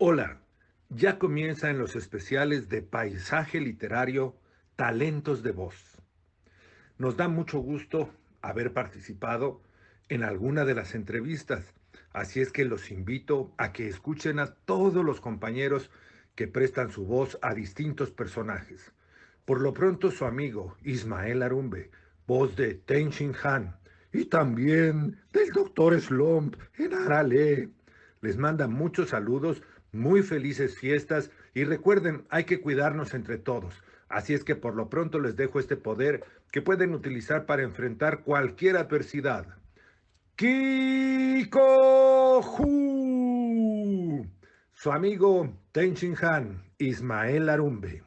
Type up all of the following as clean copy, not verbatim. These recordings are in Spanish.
Hola, ya comienzan los especiales de Paisaje Literario Talentos de Voz. Nos da mucho gusto haber participado en alguna de las entrevistas, así es que los invito a que escuchen a todos los compañeros que prestan su voz a distintos personajes. Por lo pronto su amigo Ismael Arumbe, voz de Ten Shin Han, y también del Doctor Slump en Arale. Les manda muchos saludos, muy felices fiestas y recuerden, hay que cuidarnos entre todos. Así es que por lo pronto les dejo este poder que pueden utilizar para enfrentar cualquier adversidad. Kikohu, su amigo Ten Shin Han, Ismael Arumbe.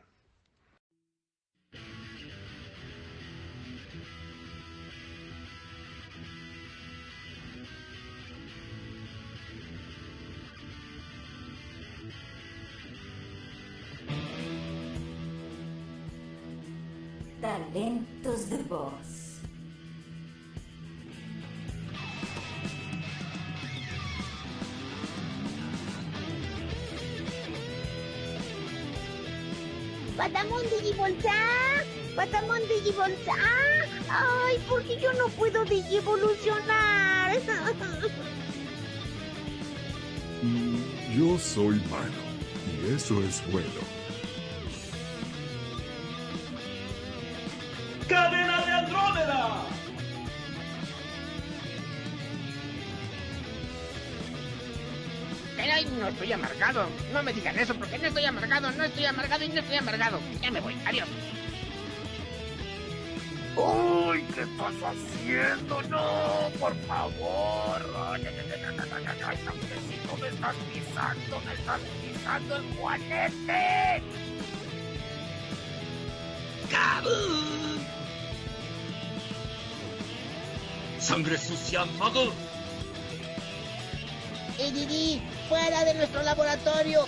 Talentos de voz. ¡Patamón Digivolta! ¡Patamón Digivolta! ¡Ay, porque yo no puedo digivolucionar! Yo soy malo, y eso es bueno. ¡Cadena de Andrómeda! Pero no estoy amargado. No me digan eso porque no estoy amargado, no estoy amargado y no estoy amargado. Ya me voy, adiós. ¡Uy! ¿Qué estás haciendo? ¡No! ¡Por favor! ¡Ay, ay, ay, ay, ay, ay, ay, Tamquecito, me estás pisando el juanete! ¡Kaboom! ¡Sangre sucia, mago! Didi, fuera de nuestro laboratorio.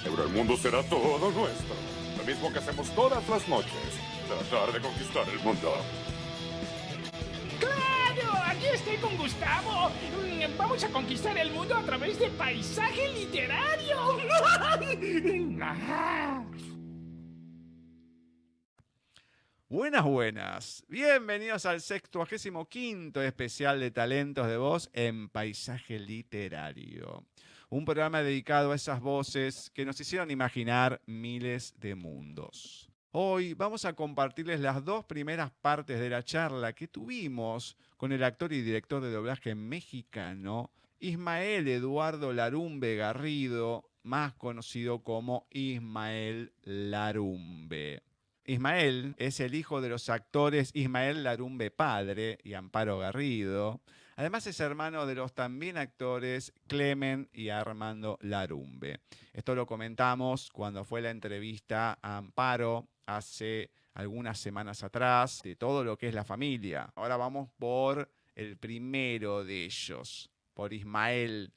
Pero el mundo será todo nuestro. Lo mismo que hacemos todas las noches. Tratar de conquistar el mundo. ¡Claro! Aquí estoy con Gustavo. Vamos a conquistar el mundo a través de paisaje literario. Buenas, buenas. Bienvenidos al 65º especial de Talentos de Voz en Paisaje Literario. Un programa dedicado a esas voces que nos hicieron imaginar miles de mundos. Hoy vamos a compartirles las dos primeras partes de la charla que tuvimos con el actor y director de doblaje mexicano Ismael Eduardo Larumbe Garrido, más conocido como Ismael Larumbe. Ismael es el hijo de los actores Ismael Larumbe padre y Amparo Garrido. Además es hermano de los también actores Clemen y Armando Larumbe. Esto lo comentamos cuando fue la entrevista a Amparo hace algunas semanas atrás de todo lo que es la familia. Ahora vamos por el primero de ellos, por Ismael.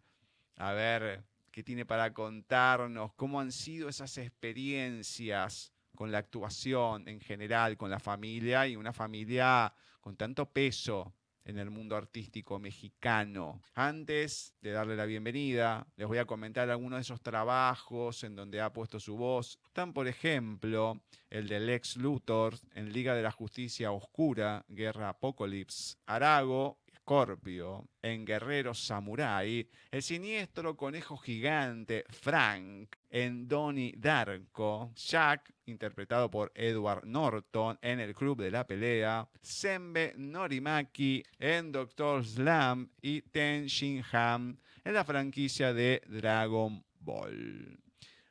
A ver qué tiene para contarnos, cómo han sido esas experiencias con la actuación en general, con la familia y una familia con tanto peso en el mundo artístico mexicano. Antes de darle la bienvenida, les voy a comentar algunos de esos trabajos en donde ha puesto su voz. Están, por ejemplo, el de Lex Luthor en Liga de la Justicia Oscura, Guerra Apocalypse, Arago, Scorpio, en Guerrero Samurai, el siniestro conejo gigante Frank en Donnie Darko, Jack, interpretado por Edward Norton en El Club de la Pelea, Senbei Norimaki en Doctor Slump y Ten Shin Han en la franquicia de Dragon Ball.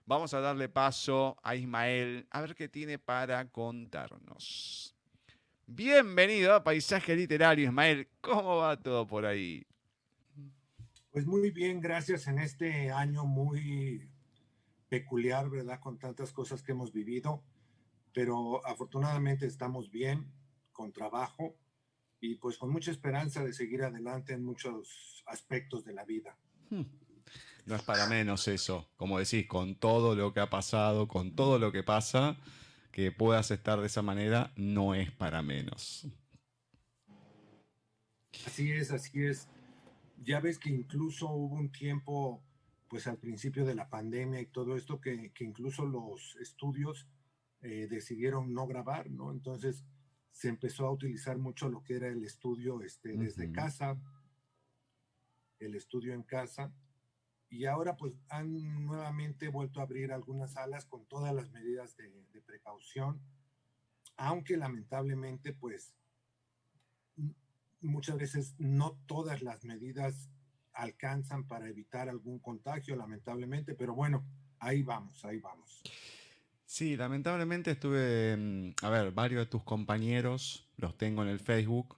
Vamos a darle paso a Ismael a ver qué tiene para contarnos. Bienvenido a Paisaje Literario, Ismael. ¿Cómo va todo por ahí? Pues muy bien, gracias en este año muy peculiar, ¿verdad? Con tantas cosas que hemos vivido, pero afortunadamente estamos bien, con trabajo y pues con mucha esperanza de seguir adelante en muchos aspectos de la vida. No es para menos eso, como decís, con todo lo que ha pasado, con todo lo que pasa, que puedas estar de esa manera no es para menos. Así es, así es. Ya ves que incluso hubo un tiempo pues al principio de la pandemia y todo esto, que incluso los estudios decidieron no grabar, ¿no? Entonces se empezó a utilizar mucho lo que era el estudio desde casa, el estudio en casa, y ahora pues han nuevamente vuelto a abrir algunas salas con todas las medidas de precaución, aunque lamentablemente pues muchas veces no todas las medidas alcanzan para evitar algún contagio, lamentablemente, pero bueno, ahí vamos, ahí vamos. Sí, lamentablemente estuve, a ver, varios de tus compañeros los tengo en el Facebook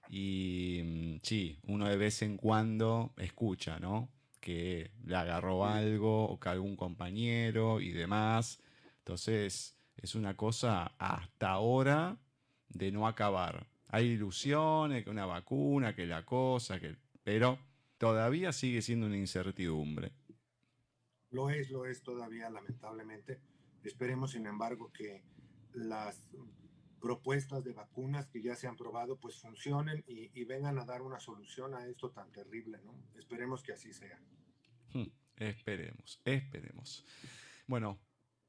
y sí, uno de vez en cuando escucha, ¿no? Que le agarró algo o que algún compañero y demás. Entonces, es una cosa hasta ahora de no acabar. Hay ilusiones, que una vacuna, que la cosa, pero todavía sigue siendo una incertidumbre. Lo es todavía, lamentablemente. Esperemos, sin embargo, que las propuestas de vacunas que ya se han probado pues funcionen y vengan a dar una solución a esto tan terrible, ¿no? Esperemos que así sea. Esperemos, esperemos. Bueno,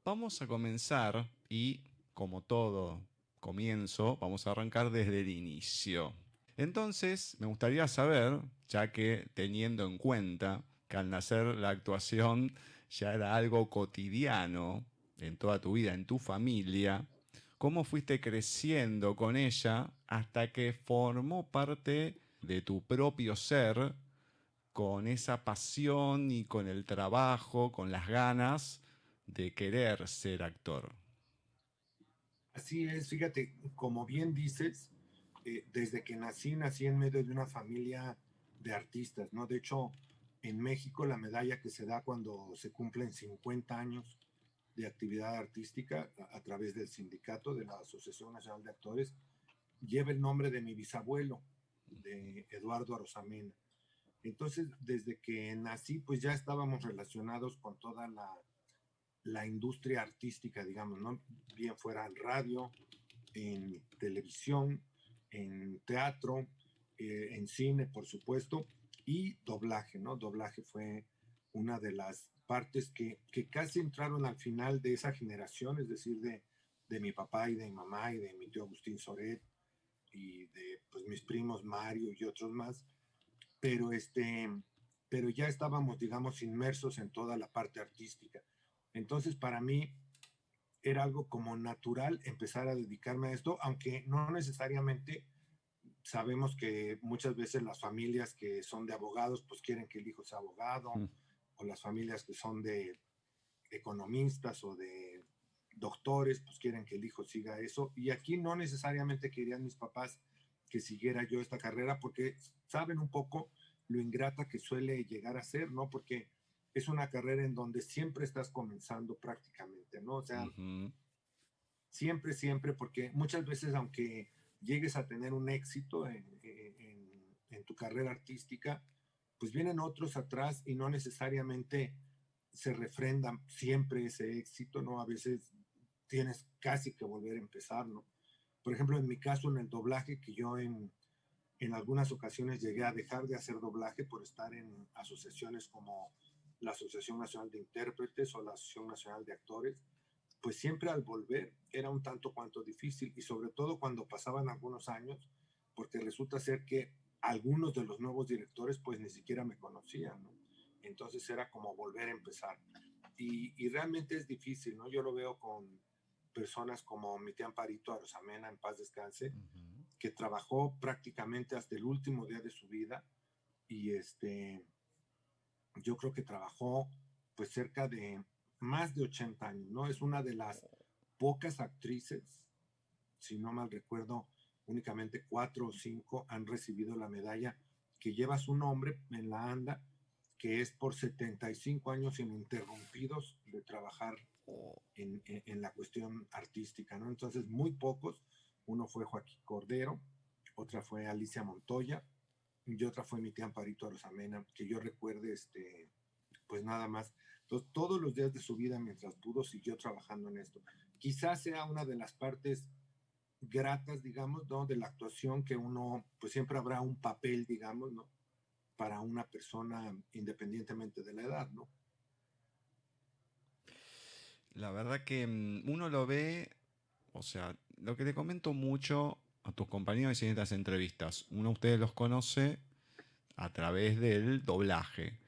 vamos a comenzar y, como todo comienzo, vamos a arrancar desde el inicio. Entonces, me gustaría saber, ya que teniendo en cuenta que al nacer la actuación ya era algo cotidiano en toda tu vida, en tu familia, ¿cómo fuiste creciendo con ella hasta que formó parte de tu propio ser, con esa pasión y con el trabajo, con las ganas de querer ser actor? Así es, fíjate, como bien dices, desde que nací en medio de una familia de artistas, ¿no? De hecho, en México la medalla que se da cuando se cumplen 50 años de actividad artística a través del sindicato de la Asociación Nacional de Actores lleva el nombre de mi bisabuelo, de Eduardo Arosamena. Entonces, desde que nací, pues ya estábamos relacionados con toda la industria artística, digamos, ¿no? Bien fuera en radio, en televisión, en teatro, en cine, por supuesto, y doblaje, ¿no? Doblaje fue una de las partes que casi entraron al final de esa generación, es decir, de mi papá y de mi mamá y de mi tío Agustín Soret y de pues, mis primos Mario y otros más, pero, pero ya estábamos, digamos, inmersos en toda la parte artística. Entonces, para mí era algo como natural empezar a dedicarme a esto, aunque no necesariamente sabemos que muchas veces las familias que son de abogados, pues quieren que el hijo sea abogado, o las familias que son de economistas o de doctores, pues quieren que el hijo siga eso. Y aquí no necesariamente querían mis papás que siguiera yo esta carrera porque saben un poco lo ingrata que suele llegar a ser, ¿no? Porque es una carrera en donde siempre estás comenzando prácticamente, ¿no? O sea, siempre, porque muchas veces, aunque llegues a tener un éxito en tu carrera artística, pues vienen otros atrás y no necesariamente se refrenda siempre ese éxito, ¿no? A veces tienes casi que volver a empezar, ¿no? Por ejemplo, en mi caso, en el doblaje, que yo en algunas ocasiones llegué a dejar de hacer doblaje por estar en asociaciones como la Asociación Nacional de Intérpretes o la Asociación Nacional de Actores, pues siempre al volver era un tanto cuanto difícil y sobre todo cuando pasaban algunos años, porque resulta ser que algunos de los nuevos directores pues ni siquiera me conocían, ¿no? Entonces era como volver a empezar. Y realmente es difícil, ¿no? Yo lo veo con personas como mi tía Amparito Arosamena, en paz descanse, que trabajó prácticamente hasta el último día de su vida y yo creo que trabajó pues cerca de más de 80 años, ¿no? Es una de las pocas actrices, si no mal recuerdo, únicamente 4 o 5 han recibido la medalla que lleva su nombre en la ANDA, que es por 75 años ininterrumpidos de trabajar en la cuestión artística, ¿no? Entonces, muy pocos. Uno fue Joaquín Cordero, otra fue Alicia Montoya y otra fue mi tía Amparito Arosamena, que yo recuerde, pues nada más. Entonces, todos los días de su vida, mientras pudo, siguió trabajando en esto. Quizás sea una de las partes gratas, digamos, ¿no? De la actuación, que uno, pues siempre habrá un papel, digamos, ¿no? Para una persona independientemente de la edad, ¿no? La verdad que uno lo ve, o sea, lo que le comento mucho a tus compañeros en estas entrevistas, uno de ustedes los conoce a través del doblaje.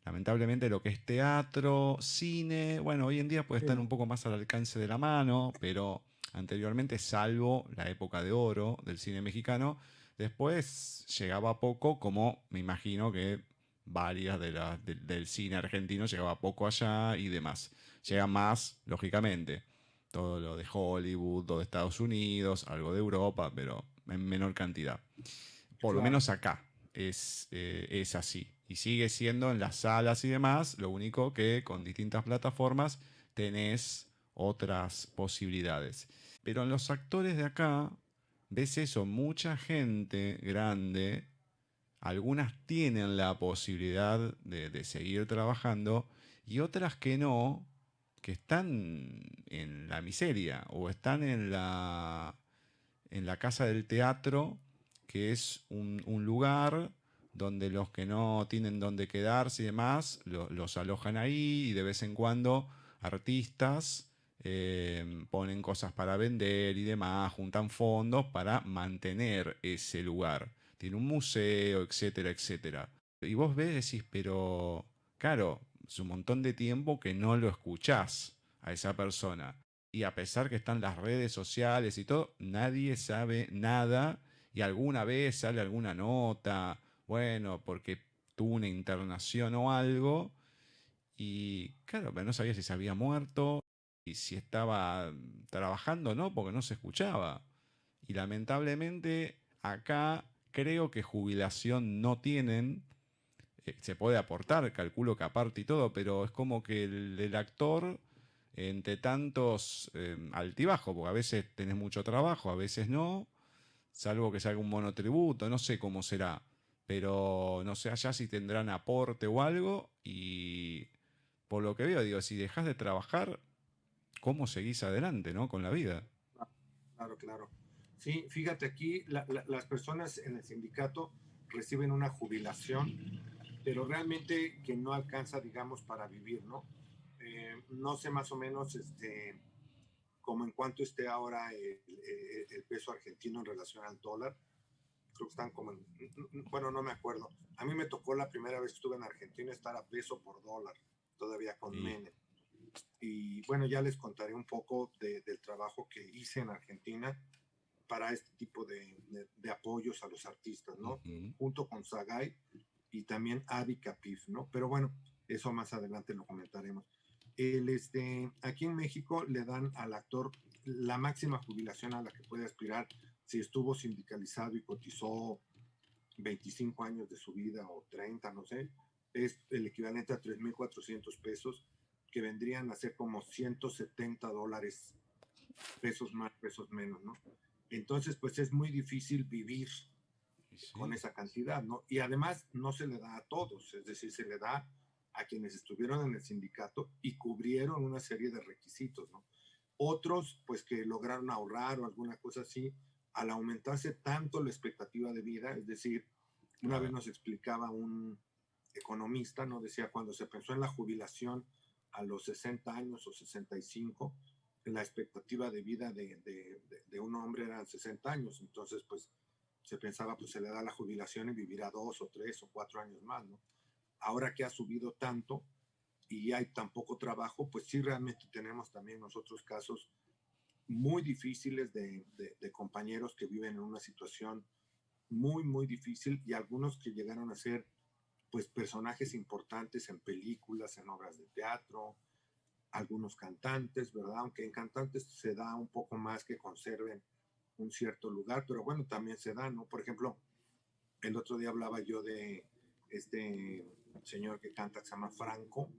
Lamentablemente lo que es teatro, cine, bueno, hoy en día puede estar un poco más al alcance de la mano, pero anteriormente, salvo la época de oro del cine mexicano, después llegaba poco, como me imagino que varias del cine argentino llegaba poco allá y demás. Llega más, lógicamente, todo lo de Hollywood, todo de Estados Unidos, algo de Europa, pero en menor cantidad. Por lo Claro. menos acá es así. Y sigue siendo en las salas y demás, lo único que con distintas plataformas tenés otras posibilidades. Pero en los actores de acá, ves eso, mucha gente grande, algunas tienen la posibilidad de seguir trabajando y otras que no, que están en la miseria o están en la casa del teatro, que es un lugar donde los que no tienen dónde quedarse y demás, los alojan ahí y de vez en cuando artistas ponen cosas para vender y demás, juntan fondos para mantener ese lugar. Tiene un museo, etcétera, etcétera. Y vos ves, decís, pero claro, es un montón de tiempo que no lo escuchás a esa persona. Y a pesar que están las redes sociales y todo, nadie sabe nada y alguna vez sale alguna nota, bueno, porque tuvo una internación o algo, y claro, pero no sabía si se había muerto y si estaba trabajando o no, porque no se escuchaba. Y lamentablemente acá creo que jubilación no tienen, se puede aportar, calculo que aparte y todo, pero es como que el actor, entre tantos altibajos, porque a veces tenés mucho trabajo, a veces no, salvo que salga un monotributo, no sé cómo será, pero no sé allá si tendrán aporte o algo, y por lo que veo, digo, si dejas de trabajar, ¿cómo seguís adelante, no? Con la vida. Claro, claro. Sí, fíjate aquí, las personas en el sindicato reciben una jubilación, pero realmente que no alcanza, digamos, para vivir, ¿no? No sé más o menos, como en cuánto esté ahora el peso argentino en relación al dólar. Creo que están como bueno, no me acuerdo. A mí me tocó la primera vez que estuve en Argentina estar a peso por dólar, todavía con Menem. Y bueno, ya les contaré un poco del trabajo que hice en Argentina para este tipo de apoyos a los artistas, ¿no? Junto con Sagay y también Avi Capif, ¿no? Pero bueno, eso más adelante lo comentaremos. Aquí en México le dan al actor la máxima jubilación a la que puede aspirar si estuvo sindicalizado y cotizó 25 años de su vida o 30, no sé, es el equivalente a 3,400 pesos, que vendrían a ser como $170, pesos más, pesos menos, ¿no? Entonces, pues es muy difícil vivir con esa cantidad, ¿no? Y además no se le da a todos, es decir, se le da a quienes estuvieron en el sindicato y cubrieron una serie de requisitos, ¿no? Otros, pues que lograron ahorrar o alguna cosa así, al aumentarse tanto la expectativa de vida, es decir, una vez nos explicaba un economista, ¿no? Decía, cuando se pensó en la jubilación a los 60 años o 65, la expectativa de vida de un hombre eran 60 años, entonces pues se pensaba, pues se le da la jubilación y vivirá 2 o 3 o 4 años más, ¿no? Ahora que ha subido tanto y hay tan poco trabajo, pues sí realmente tenemos también nosotros casos muy difíciles de compañeros que viven en una situación muy, muy difícil, y algunos que llegaron a ser pues personajes importantes en películas, en obras de teatro, algunos cantantes, ¿verdad? Aunque en cantantes se da un poco más que conserven un cierto lugar, pero bueno, también se da, ¿no? Por ejemplo, el otro día hablaba yo de este señor que canta, que se llama Franco,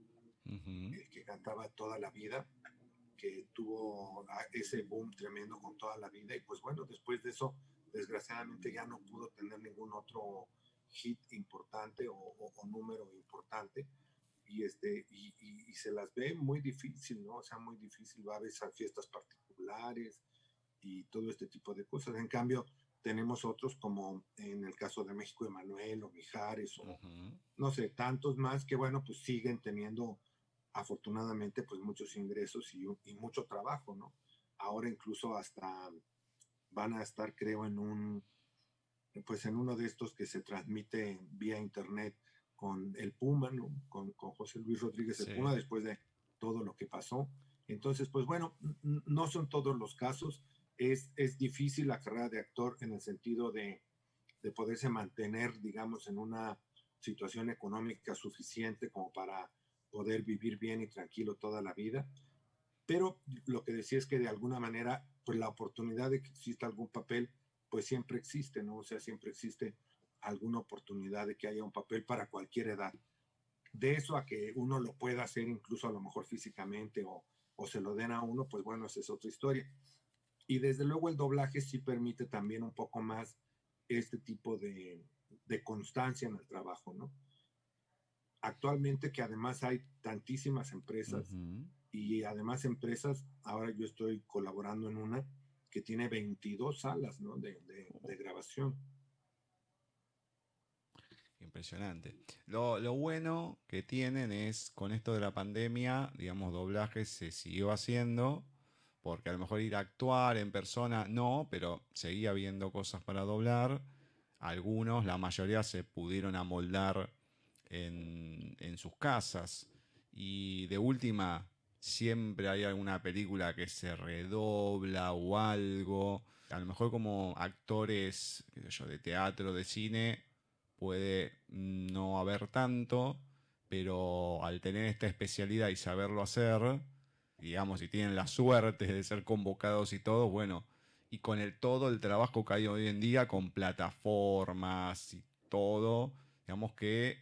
el que cantaba toda la vida, que tuvo ese boom tremendo con toda la vida, y pues bueno, después de eso, desgraciadamente ya no pudo tener ningún otro hit importante o número importante, y se las ve muy difícil, ¿no? O sea, muy difícil, va a veces a fiestas particulares y todo este tipo de cosas. En cambio, tenemos otros como en el caso de México, Emanuel o Mijares o no sé, tantos más que bueno, pues siguen teniendo afortunadamente pues muchos ingresos y mucho trabajo, ¿no? Ahora incluso hasta van a estar, creo, pues en uno de estos que se transmite vía internet con el Puma, ¿no? Con José Luis Rodríguez el Puma, después de todo lo que pasó. Entonces, pues bueno, no son todos los casos. Es difícil la carrera de actor en el sentido de poderse mantener, digamos, en una situación económica suficiente como para poder vivir bien y tranquilo toda la vida. Pero lo que decía es que de alguna manera, pues la oportunidad de que exista algún papel, pues siempre existe, ¿no? O sea, siempre existe alguna oportunidad de que haya un papel para cualquier edad. De eso a que uno lo pueda hacer incluso a lo mejor físicamente o se lo den a uno, pues bueno, esa es otra historia. Y desde luego el doblaje sí permite también un poco más este tipo de constancia en el trabajo, ¿no? Actualmente que además hay tantísimas empresas y además empresas, ahora yo estoy colaborando en una que tiene 22 salas, ¿no? de grabación. Impresionante. Lo bueno que tienen es, con esto de la pandemia, digamos, doblaje se siguió haciendo, porque a lo mejor ir a actuar en persona no, pero seguía habiendo cosas para doblar. Algunos, la mayoría se pudieron amoldar en sus casas. Y de última, siempre hay alguna película que se redobla o algo. A lo mejor como actores, qué sé yo, de teatro, de cine, puede no haber tanto, pero al tener esta especialidad y saberlo hacer, digamos, si tienen la suerte de ser convocados y todo, bueno, y con todo el trabajo que hay hoy en día, con plataformas y todo, digamos que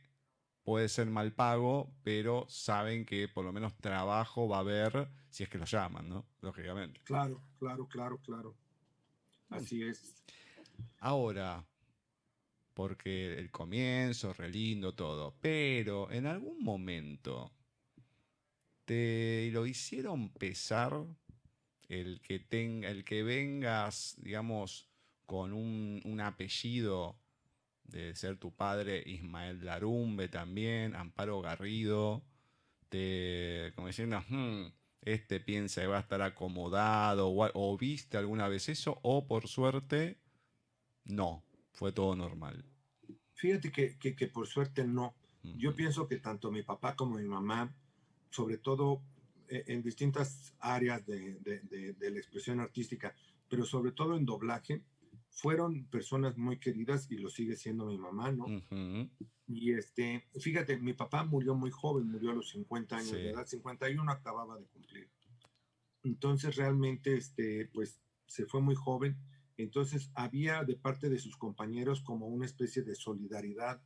puede ser mal pago, pero saben que por lo menos trabajo va a haber si es que lo llaman, ¿no? Lógicamente. Claro. Así es. Ahora, porque el comienzo, re lindo todo, pero en algún momento te lo hicieron pesar el que vengas, digamos, con un apellido de ser tu padre, Ismael Larumbe también, Amparo Garrido, como diciendo, este piensa que va a estar acomodado, o viste alguna vez eso, o por suerte, no, fue todo normal. Fíjate que por suerte no. Yo pienso que tanto mi papá como mi mamá, sobre todo en distintas áreas de la expresión artística, pero sobre todo en doblaje, fueron personas muy queridas y lo sigue siendo mi mamá, ¿no? Y fíjate, mi papá murió muy joven, murió a los 50 años de edad, 51 acababa de cumplir. Entonces realmente, pues se fue muy joven. Entonces había de parte de sus compañeros como una especie de solidaridad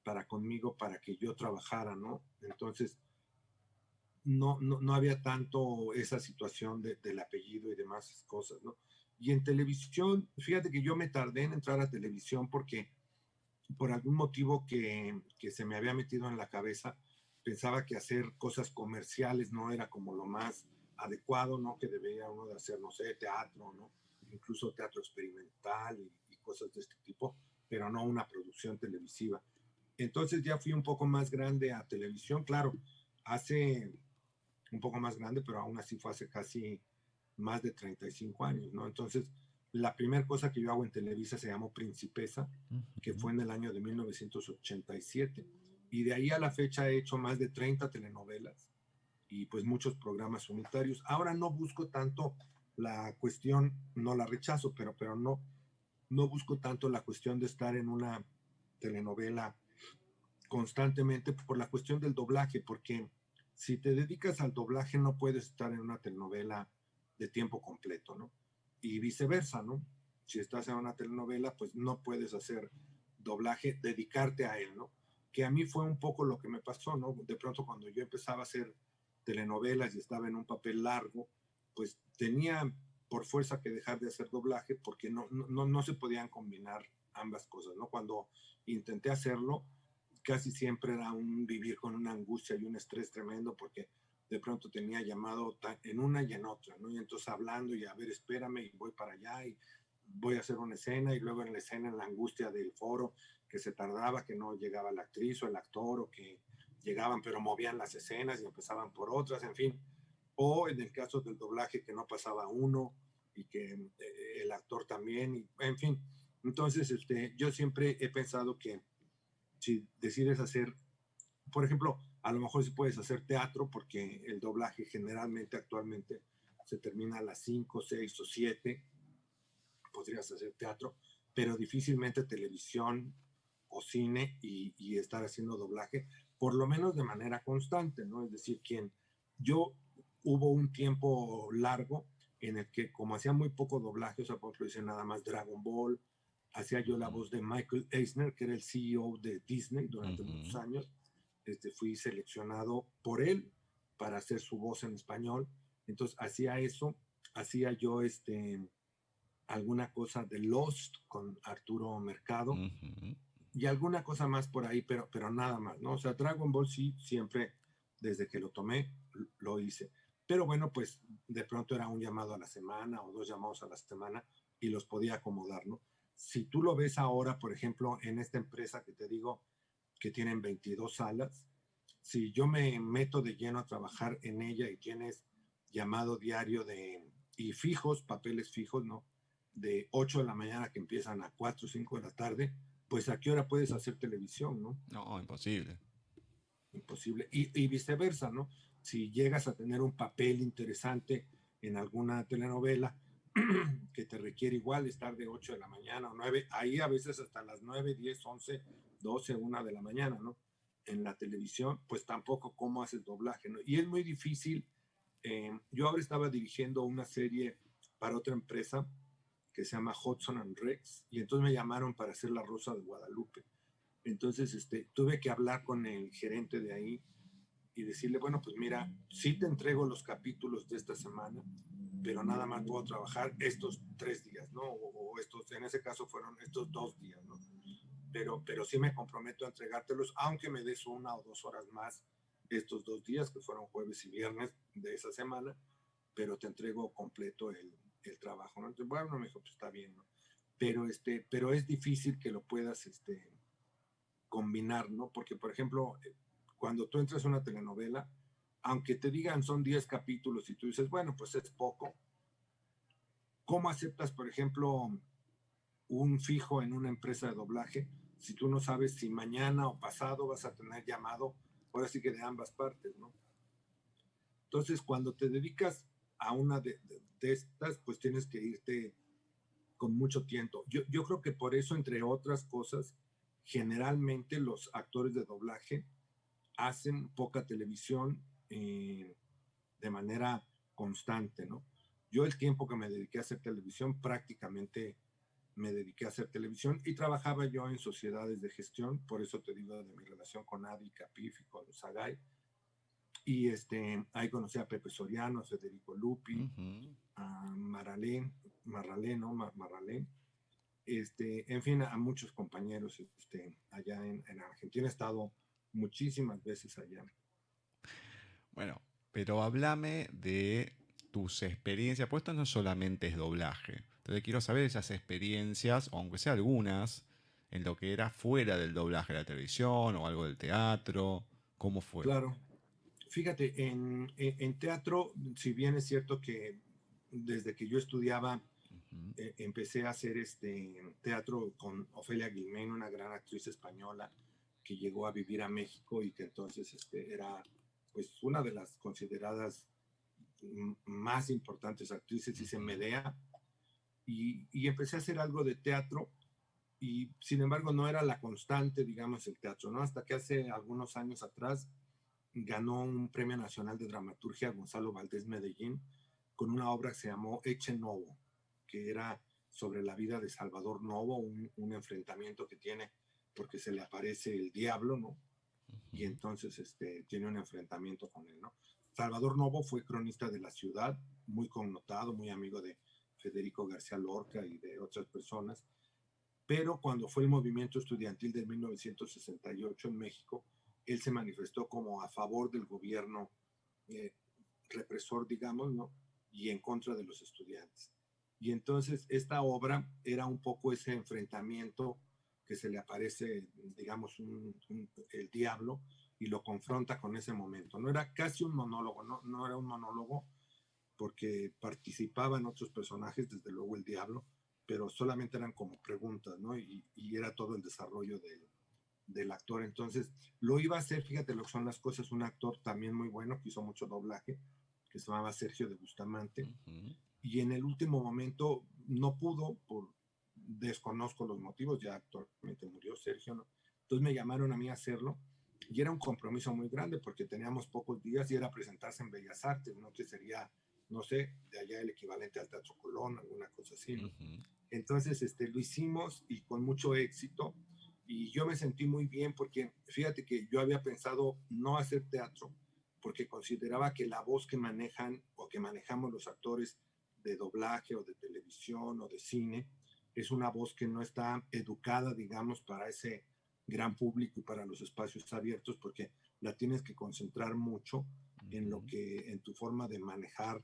para conmigo, para que yo trabajara, ¿no? Entonces no había tanto esa situación del apellido y demás cosas, ¿no? Y en televisión, fíjate que yo me tardé en entrar a televisión porque por algún motivo que se me había metido en la cabeza, pensaba que hacer cosas comerciales no era como lo más adecuado, ¿no? Que debería uno de hacer, no sé, teatro, ¿no? Incluso teatro experimental y cosas de este tipo, pero no una producción televisiva. Entonces ya fui un poco más grande a televisión, claro, hace un poco más grande, pero aún así fue hace casi más de 35 años, ¿no? Entonces, la primera cosa que yo hago en Televisa se llamó Principesa, que fue en el año de 1987. Y de ahí a la fecha he hecho más de 30 telenovelas y pues muchos programas unitarios. Ahora no busco tanto la cuestión, no la rechazo, pero no busco tanto la cuestión de estar en una telenovela constantemente por la cuestión del doblaje, porque si te dedicas al doblaje no puedes estar en una telenovela de tiempo completo, ¿no? Y viceversa, ¿no? Si estás en una telenovela, pues no puedes hacer doblaje, dedicarte a él, ¿no? Que a mí fue un poco lo que me pasó, ¿no? De pronto cuando yo empezaba a hacer telenovelas y estaba en un papel largo, pues tenía por fuerza que dejar de hacer doblaje porque no se podían combinar ambas cosas, ¿no? Cuando intenté hacerlo, casi siempre era un vivir con una angustia y un estrés tremendo porque de pronto tenía llamado en una y en otra, ¿no? Y entonces hablando y a ver, espérame y voy para allá y voy a hacer una escena y luego en la escena en la angustia del foro que se tardaba, que no llegaba la actriz o el actor o que llegaban pero movían las escenas y empezaban por otras, en fin. O en el caso del doblaje que no pasaba uno y que el actor también, y, en fin. Entonces, yo siempre he pensado que si decides hacer, por ejemplo, a lo mejor si puedes hacer teatro, porque el doblaje generalmente actualmente se termina a las 5, 6 o 7, podrías hacer teatro, pero difícilmente televisión o cine y estar haciendo doblaje, por lo menos de manera constante, ¿no? Es decir, yo hubo un tiempo largo en el que como hacía muy poco doblaje, o sea, por ejemplo, hice nada más Dragon Ball, hacía yo la voz de Michael Eisner, que era el CEO de Disney durante muchos años. Fui seleccionado por él para hacer su voz en español. Entonces hacía eso, hacía yo alguna cosa de Lost con Arturo Mercado y alguna cosa más por ahí, pero nada más, ¿no? O sea, Dragon Ball sí, siempre, desde que lo tomé, lo hice. Pero bueno, pues de pronto era un llamado a la semana o 2 llamados a la semana y los podía acomodar, ¿no? Si tú lo ves ahora, por ejemplo, en esta empresa que te digo que tienen 22 salas, si yo me meto de lleno a trabajar en ella y tienes llamado diario y fijos, papeles fijos, ¿no? De 8 de la mañana que empiezan a 4 o 5 de la tarde, pues a qué hora puedes hacer televisión, ¿no? No, imposible. Imposible. Y viceversa, ¿no? Si llegas a tener un papel interesante en alguna telenovela que te requiere igual estar de 8 de la mañana o 9, ahí a veces hasta las 9, 10, 11, 12, 1 de la mañana, ¿no? En la televisión, pues tampoco cómo haces doblaje, ¿no? Y es muy difícil. Yo ahora estaba dirigiendo una serie para otra empresa que se llama Hudson and Rex, y entonces me llamaron para hacer La Rosa de Guadalupe. Entonces tuve que hablar con el gerente de ahí y decirle, bueno, pues mira, sí te entrego los capítulos de esta semana, pero nada más puedo trabajar estos 3 días, ¿no? O estos, en ese caso fueron estos 2 días, ¿no? Pero sí me comprometo a entregártelos, aunque me des 1 o 2 horas más estos 2 días, que fueron jueves y viernes de esa semana, pero te entrego completo el trabajo, ¿no? Entonces, bueno, me dijo, pues está bien, ¿no? Pero es difícil que lo puedas combinar, ¿no? Porque, por ejemplo, cuando tú entras a una telenovela, aunque te digan son 10 capítulos y tú dices, bueno, pues es poco, ¿cómo aceptas, por ejemplo, un fijo en una empresa de doblaje si tú no sabes si mañana o pasado vas a tener llamado, ahora sí que de ambas partes, ¿no? Entonces, cuando te dedicas a una de estas, pues tienes que irte con mucho tiempo. Yo creo que por eso, entre otras cosas, generalmente los actores de doblaje hacen poca televisión de manera constante, ¿no? Yo el tiempo que me dediqué a hacer televisión, prácticamente me dediqué a hacer televisión y trabajaba yo en sociedades de gestión, por eso te digo de mi relación con Adi, Capif y con Sagay. Y ahí conocí a Pepe Soriano, a Federico Lupi, a Maralén, en fin, a muchos compañeros allá en Argentina. He estado muchísimas veces allá. Bueno, pero háblame de tus experiencias, pues esto no solamente es doblaje. Entonces quiero saber esas experiencias, o aunque sea algunas, en lo que era fuera del doblaje de la televisión o algo del teatro. ¿Cómo fue? Claro. Fíjate, en teatro, si bien es cierto que desde que yo estudiaba, empecé a hacer teatro con Ofelia Guilmén, una gran actriz española que llegó a vivir a México y que entonces era pues una de las consideradas más importantes actrices, hice Medea, y empecé a hacer algo de teatro, y sin embargo no era la constante, digamos, el teatro, ¿no? Hasta que hace algunos años atrás ganó un Premio Nacional de Dramaturgia Gonzalo Valdés Medellín con una obra que se llamó Eche Novo, que era sobre la vida de Salvador Novo, un enfrentamiento que tiene porque se le aparece el diablo, ¿no? Y entonces tiene un enfrentamiento con él, ¿no? Salvador Novo fue cronista de La Ciudad, muy connotado, muy amigo de Federico García Lorca y de otras personas, pero cuando fue el movimiento estudiantil de 1968 en México, él se manifestó como a favor del gobierno represor, digamos, ¿no? Y en contra de los estudiantes. Y entonces esta obra era un poco ese enfrentamiento que se le aparece, digamos, el diablo, y lo confronta con ese momento. No era casi un monólogo, no era un monólogo porque participaban otros personajes, desde luego el diablo, pero solamente eran como preguntas, ¿no? Y era todo el desarrollo del actor. Entonces, lo iba a hacer, fíjate lo que son las cosas, un actor también muy bueno, que hizo mucho doblaje, que se llamaba Sergio de Bustamante, y en el último momento no pudo, desconozco los motivos, ya actualmente murió Sergio, ¿no? Entonces me llamaron a mí a hacerlo, y era un compromiso muy grande, porque teníamos pocos días y era presentarse en Bellas Artes, ¿no? Que sería, no sé, de allá el equivalente al Teatro Colón, alguna cosa así, ¿no? Entonces, lo hicimos y con mucho éxito, y yo me sentí muy bien porque fíjate que yo había pensado no hacer teatro porque consideraba que la voz que manejan o que manejamos los actores de doblaje o de televisión o de cine es una voz que no está educada, digamos, para ese gran público y para los espacios abiertos, porque la tienes que concentrar mucho en lo que, en tu forma de manejar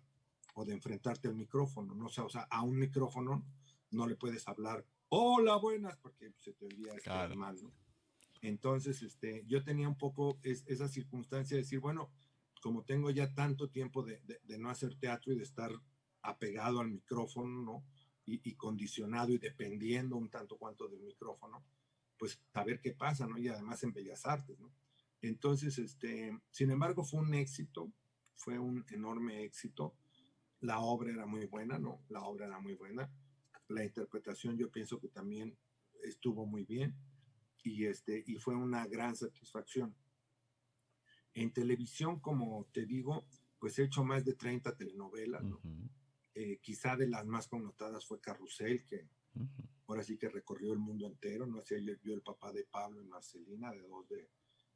o de enfrentarte al micrófono, ¿no? O sea, a un micrófono no le puedes hablar hola, buenas, porque se te oía Claro. mal, ¿no? Entonces, yo tenía un poco esa circunstancia de decir, bueno, como tengo ya tanto tiempo de no hacer teatro y de estar apegado al micrófono, ¿no? Y condicionado y dependiendo un tanto cuanto del micrófono, pues a ver qué pasa, ¿no? Y además en Bellas Artes, ¿no? Entonces, sin embargo, fue un éxito, fue un enorme éxito. La obra era muy buena, ¿no? La obra era muy buena. La interpretación yo pienso que también estuvo muy bien y fue una gran satisfacción. En televisión, como te digo, pues he hecho más de 30 telenovelas, ¿no? Quizá de las más connotadas fue Carrusel, que ahora sí que recorrió el mundo entero, ¿no? Hacía yo el papá de Pablo y Marcelina, de dos de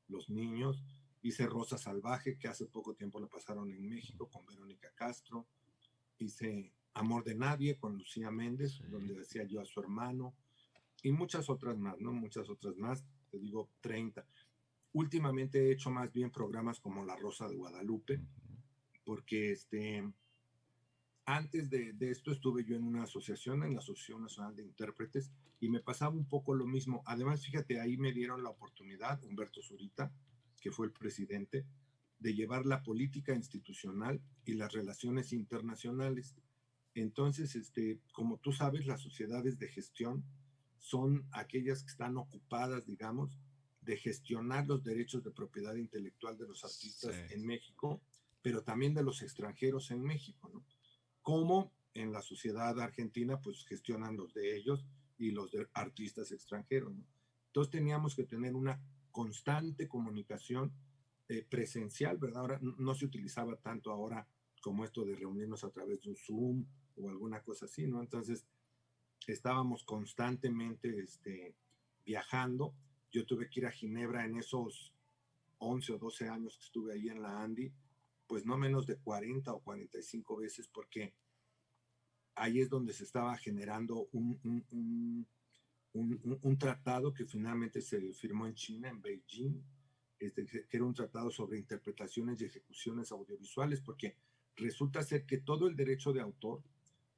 los niños. Hice Rosa Salvaje, que hace poco tiempo la pasaron en México con Verónica Castro. Hice Amor de Nadie con Lucía Méndez, donde decía yo a su hermano, y muchas otras más, ¿no? Muchas otras más, te digo 30. Últimamente he hecho más bien programas como La Rosa de Guadalupe, porque antes de esto estuve yo en una asociación, en la Asociación Nacional de Intérpretes, y me pasaba un poco lo mismo. Además, fíjate, ahí me dieron la oportunidad, Humberto Zurita, que fue el presidente, de llevar la política institucional y las relaciones internacionales. Entonces, como tú sabes, las sociedades de gestión son aquellas que están ocupadas, digamos, de gestionar los derechos de propiedad intelectual de los artistas en México, pero también de los extranjeros en México, ¿no? Como en la sociedad argentina, pues gestionan los de ellos y los de artistas extranjeros, ¿no? Entonces teníamos que tener una constante comunicación presencial, ¿verdad? Ahora no se utilizaba tanto ahora como esto de reunirnos a través de un Zoom o alguna cosa así, ¿no? Entonces estábamos constantemente viajando. Yo tuve que ir a Ginebra en esos 11 o 12 años que estuve ahí en la Andi, pues no menos de 40 o 45 veces, porque ahí es donde se estaba generando un tratado que finalmente se firmó en China, en Beijing, que era un tratado sobre interpretaciones y ejecuciones audiovisuales, porque resulta ser que todo el derecho de autor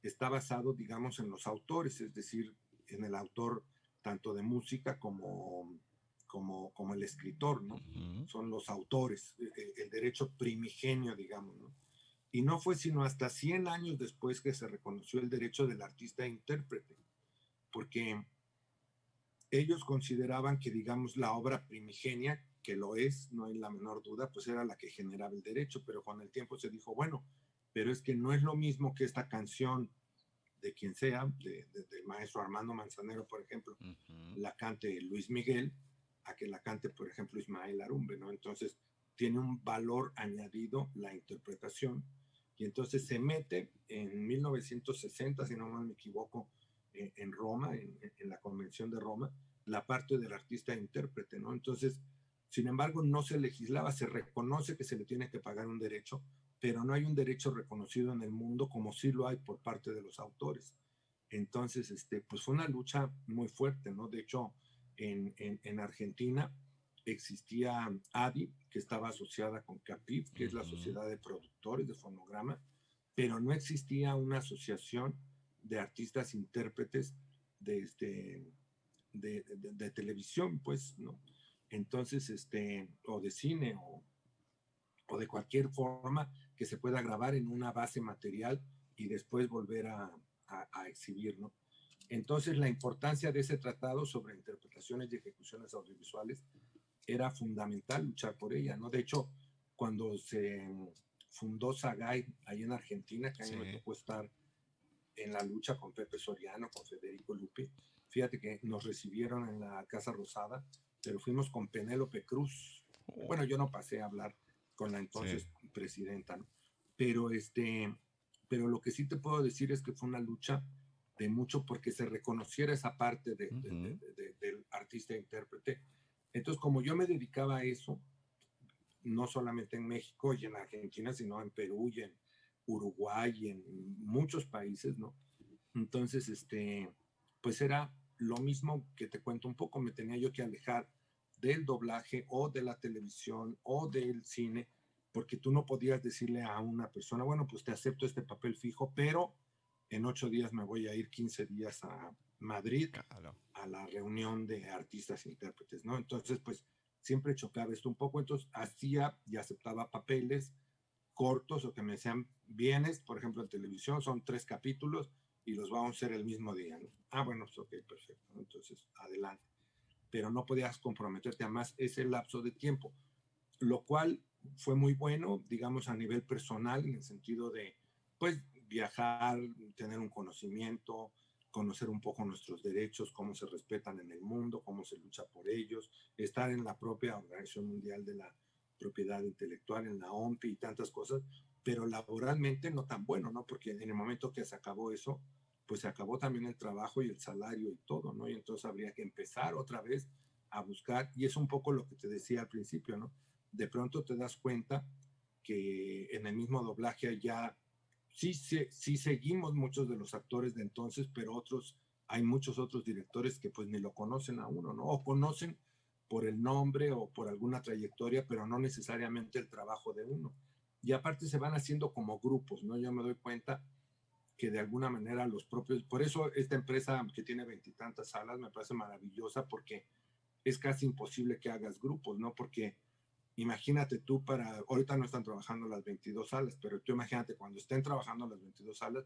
está basado, digamos, en los autores, es decir, en el autor tanto de música como el escritor, ¿no? Son los autores, el derecho primigenio, digamos, ¿no? Y no fue sino hasta 100 años después que se reconoció el derecho del artista a intérprete, porque ellos consideraban que, digamos, la obra primigenia, que lo es, no hay la menor duda, pues era la que generaba el derecho, pero con el tiempo se dijo, bueno, pero es que no es lo mismo que esta canción de quien sea, del maestro Armando Manzanero, por ejemplo, la cante Luis Miguel, a que la cante, por ejemplo, Ismael Arumbe, ¿no? Entonces, tiene un valor añadido la interpretación, y entonces se mete en 1960, si no mal me equivoco, en Roma, en la Convención de Roma, la parte del artista e intérprete, ¿no? Entonces, sin embargo, no se legislaba, se reconoce que se le tiene que pagar un derecho, pero no hay un derecho reconocido en el mundo como sí lo hay por parte de los autores. Entonces, pues fue una lucha muy fuerte, ¿no? De hecho, en Argentina existía ADI, que estaba asociada con CAPIF, que es la Sociedad de Productores de Fonograma, pero no existía una asociación de artistas intérpretes de televisión, pues, ¿no? Entonces, o de cine o de cualquier forma que se pueda grabar en una base material y después volver a exhibir, ¿no? Entonces, la importancia de ese tratado sobre interpretaciones y ejecuciones audiovisuales era fundamental luchar por ella, ¿no? De hecho, cuando se fundó SAGAI ahí en Argentina, que a mí me tocó estar en la lucha con Pepe Soriano, con Federico Lupi, fíjate que nos recibieron en la Casa Rosada, pero fuimos con Penélope Cruz. Bueno, yo no pasé a hablar con la entonces presidenta, ¿no? Pero lo que sí te puedo decir es que fue una lucha de mucho porque se reconociera esa parte del artista e intérprete. Entonces, como yo me dedicaba a eso, no solamente en México y en Argentina, sino en Perú y en Uruguay y en muchos países, ¿no? Entonces, pues era lo mismo que te cuento un poco, me tenía yo que alejar del doblaje o de la televisión o del cine, porque tú no podías decirle a una persona, bueno, pues te acepto este papel fijo, pero en 8 días me voy a ir 15 días a Madrid, claro, a la reunión de artistas e intérpretes, ¿no? Entonces, pues siempre chocaba esto un poco, entonces hacía y aceptaba papeles cortos o que me decían, vienes, por ejemplo, en televisión, son 3 capítulos y los vamos a hacer el mismo día, ¿no? Ah, bueno, pues ok, perfecto, ¿no? Entonces, adelante. Pero no podías comprometerte a más ese lapso de tiempo, lo cual fue muy bueno, digamos, a nivel personal, en el sentido de, pues, viajar, tener un conocimiento, conocer un poco nuestros derechos, cómo se respetan en el mundo, cómo se lucha por ellos, estar en la propia Organización Mundial de la Propiedad Intelectual, en la OMPI y tantas cosas, pero laboralmente no tan bueno, ¿no? Porque en el momento que se acabó eso, pues se acabó también el trabajo y el salario y todo, ¿no? Y entonces habría que empezar otra vez a buscar, y es un poco lo que te decía al principio, ¿no? De pronto te das cuenta que en el mismo doblaje ya sí seguimos muchos de los actores de entonces, pero hay muchos otros directores que pues ni lo conocen a uno, ¿no? O conocen por el nombre o por alguna trayectoria, pero no necesariamente el trabajo de uno. Y aparte se van haciendo como grupos, ¿no? Yo me doy cuenta que de alguna manera los propios, por eso esta empresa que tiene 20 y tantas salas me parece maravillosa, porque es casi imposible que hagas grupos, ¿no? Porque imagínate tú ahorita no están trabajando las 22 salas, pero tú imagínate cuando estén trabajando las 22 salas,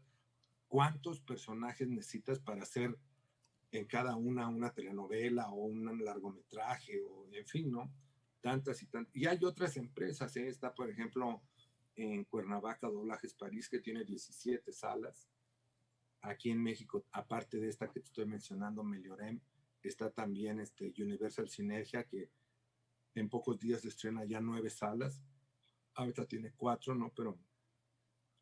¿cuántos personajes necesitas para hacer en cada una telenovela o un largometraje o en fin, ¿no? Tantas y tantas. Y hay otras empresas, ¿eh? Está, por ejemplo, en Cuernavaca Doblajes París, que tiene 17 salas. Aquí en México, aparte de esta que te estoy mencionando, Meliorem, está también Universal Sinergia, que en pocos días estrena ya 9 salas. Ahorita tiene 4, ¿no? Pero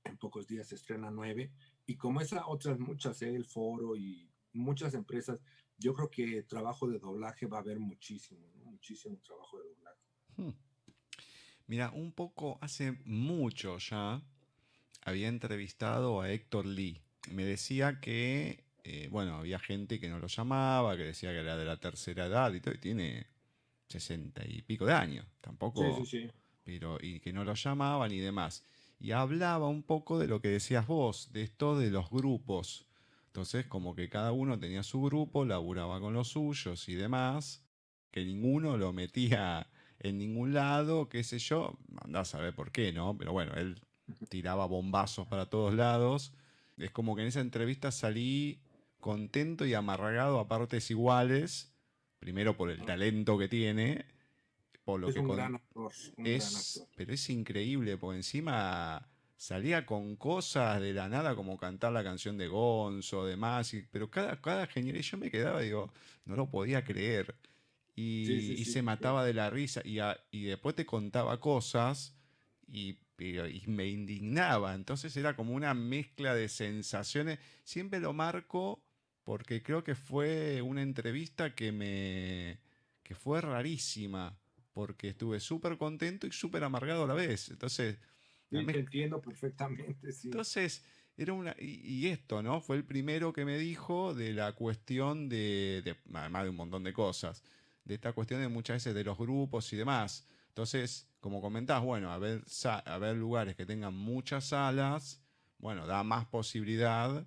en pocos días se estrena 9. Y como esas otras muchas, el Foro y muchas empresas, yo creo que trabajo de doblaje va a haber muchísimo, ¿no? Muchísimo trabajo de doblaje. Mira, un poco hace mucho ya había entrevistado a Héctor Lee. Me decía que, bueno, había gente que no lo llamaba, que decía que era de la tercera edad y todo, y tiene 60 y pico de años, tampoco, sí. Pero, y que no lo llamaban y demás. Y hablaba un poco de lo que decías vos, de esto de los grupos. Entonces, como que cada uno tenía su grupo, laburaba con los suyos y demás, que ninguno lo metía en ningún lado, qué sé yo, andá a saber por qué, ¿no? Pero bueno, él tiraba bombazos para todos lados. Es como que en esa entrevista salí contento y amargado a partes iguales, primero por el talento que tiene, por lo es que un gran actor, gran actor. pero es increíble, porque encima salía con cosas de la nada como cantar la canción de Gonzo, demás, pero cada genial, yo me quedaba, digo, no lo podía creer. Y se mataba de la risa, y después te contaba cosas y me indignaba. Entonces era como una mezcla de sensaciones. Siempre lo marco porque creo que fue una entrevista que fue rarísima, porque estuve súper contento y súper amargado a la vez. Entonces, sí, te entiendo perfectamente, sí. Entonces, era y esto, ¿no? Fue el primero que me dijo de la cuestión además de un montón de cosas, de esta cuestión de muchas veces de los grupos y demás. Entonces, como comentás, bueno, a ver lugares que tengan muchas salas, bueno, da más posibilidad.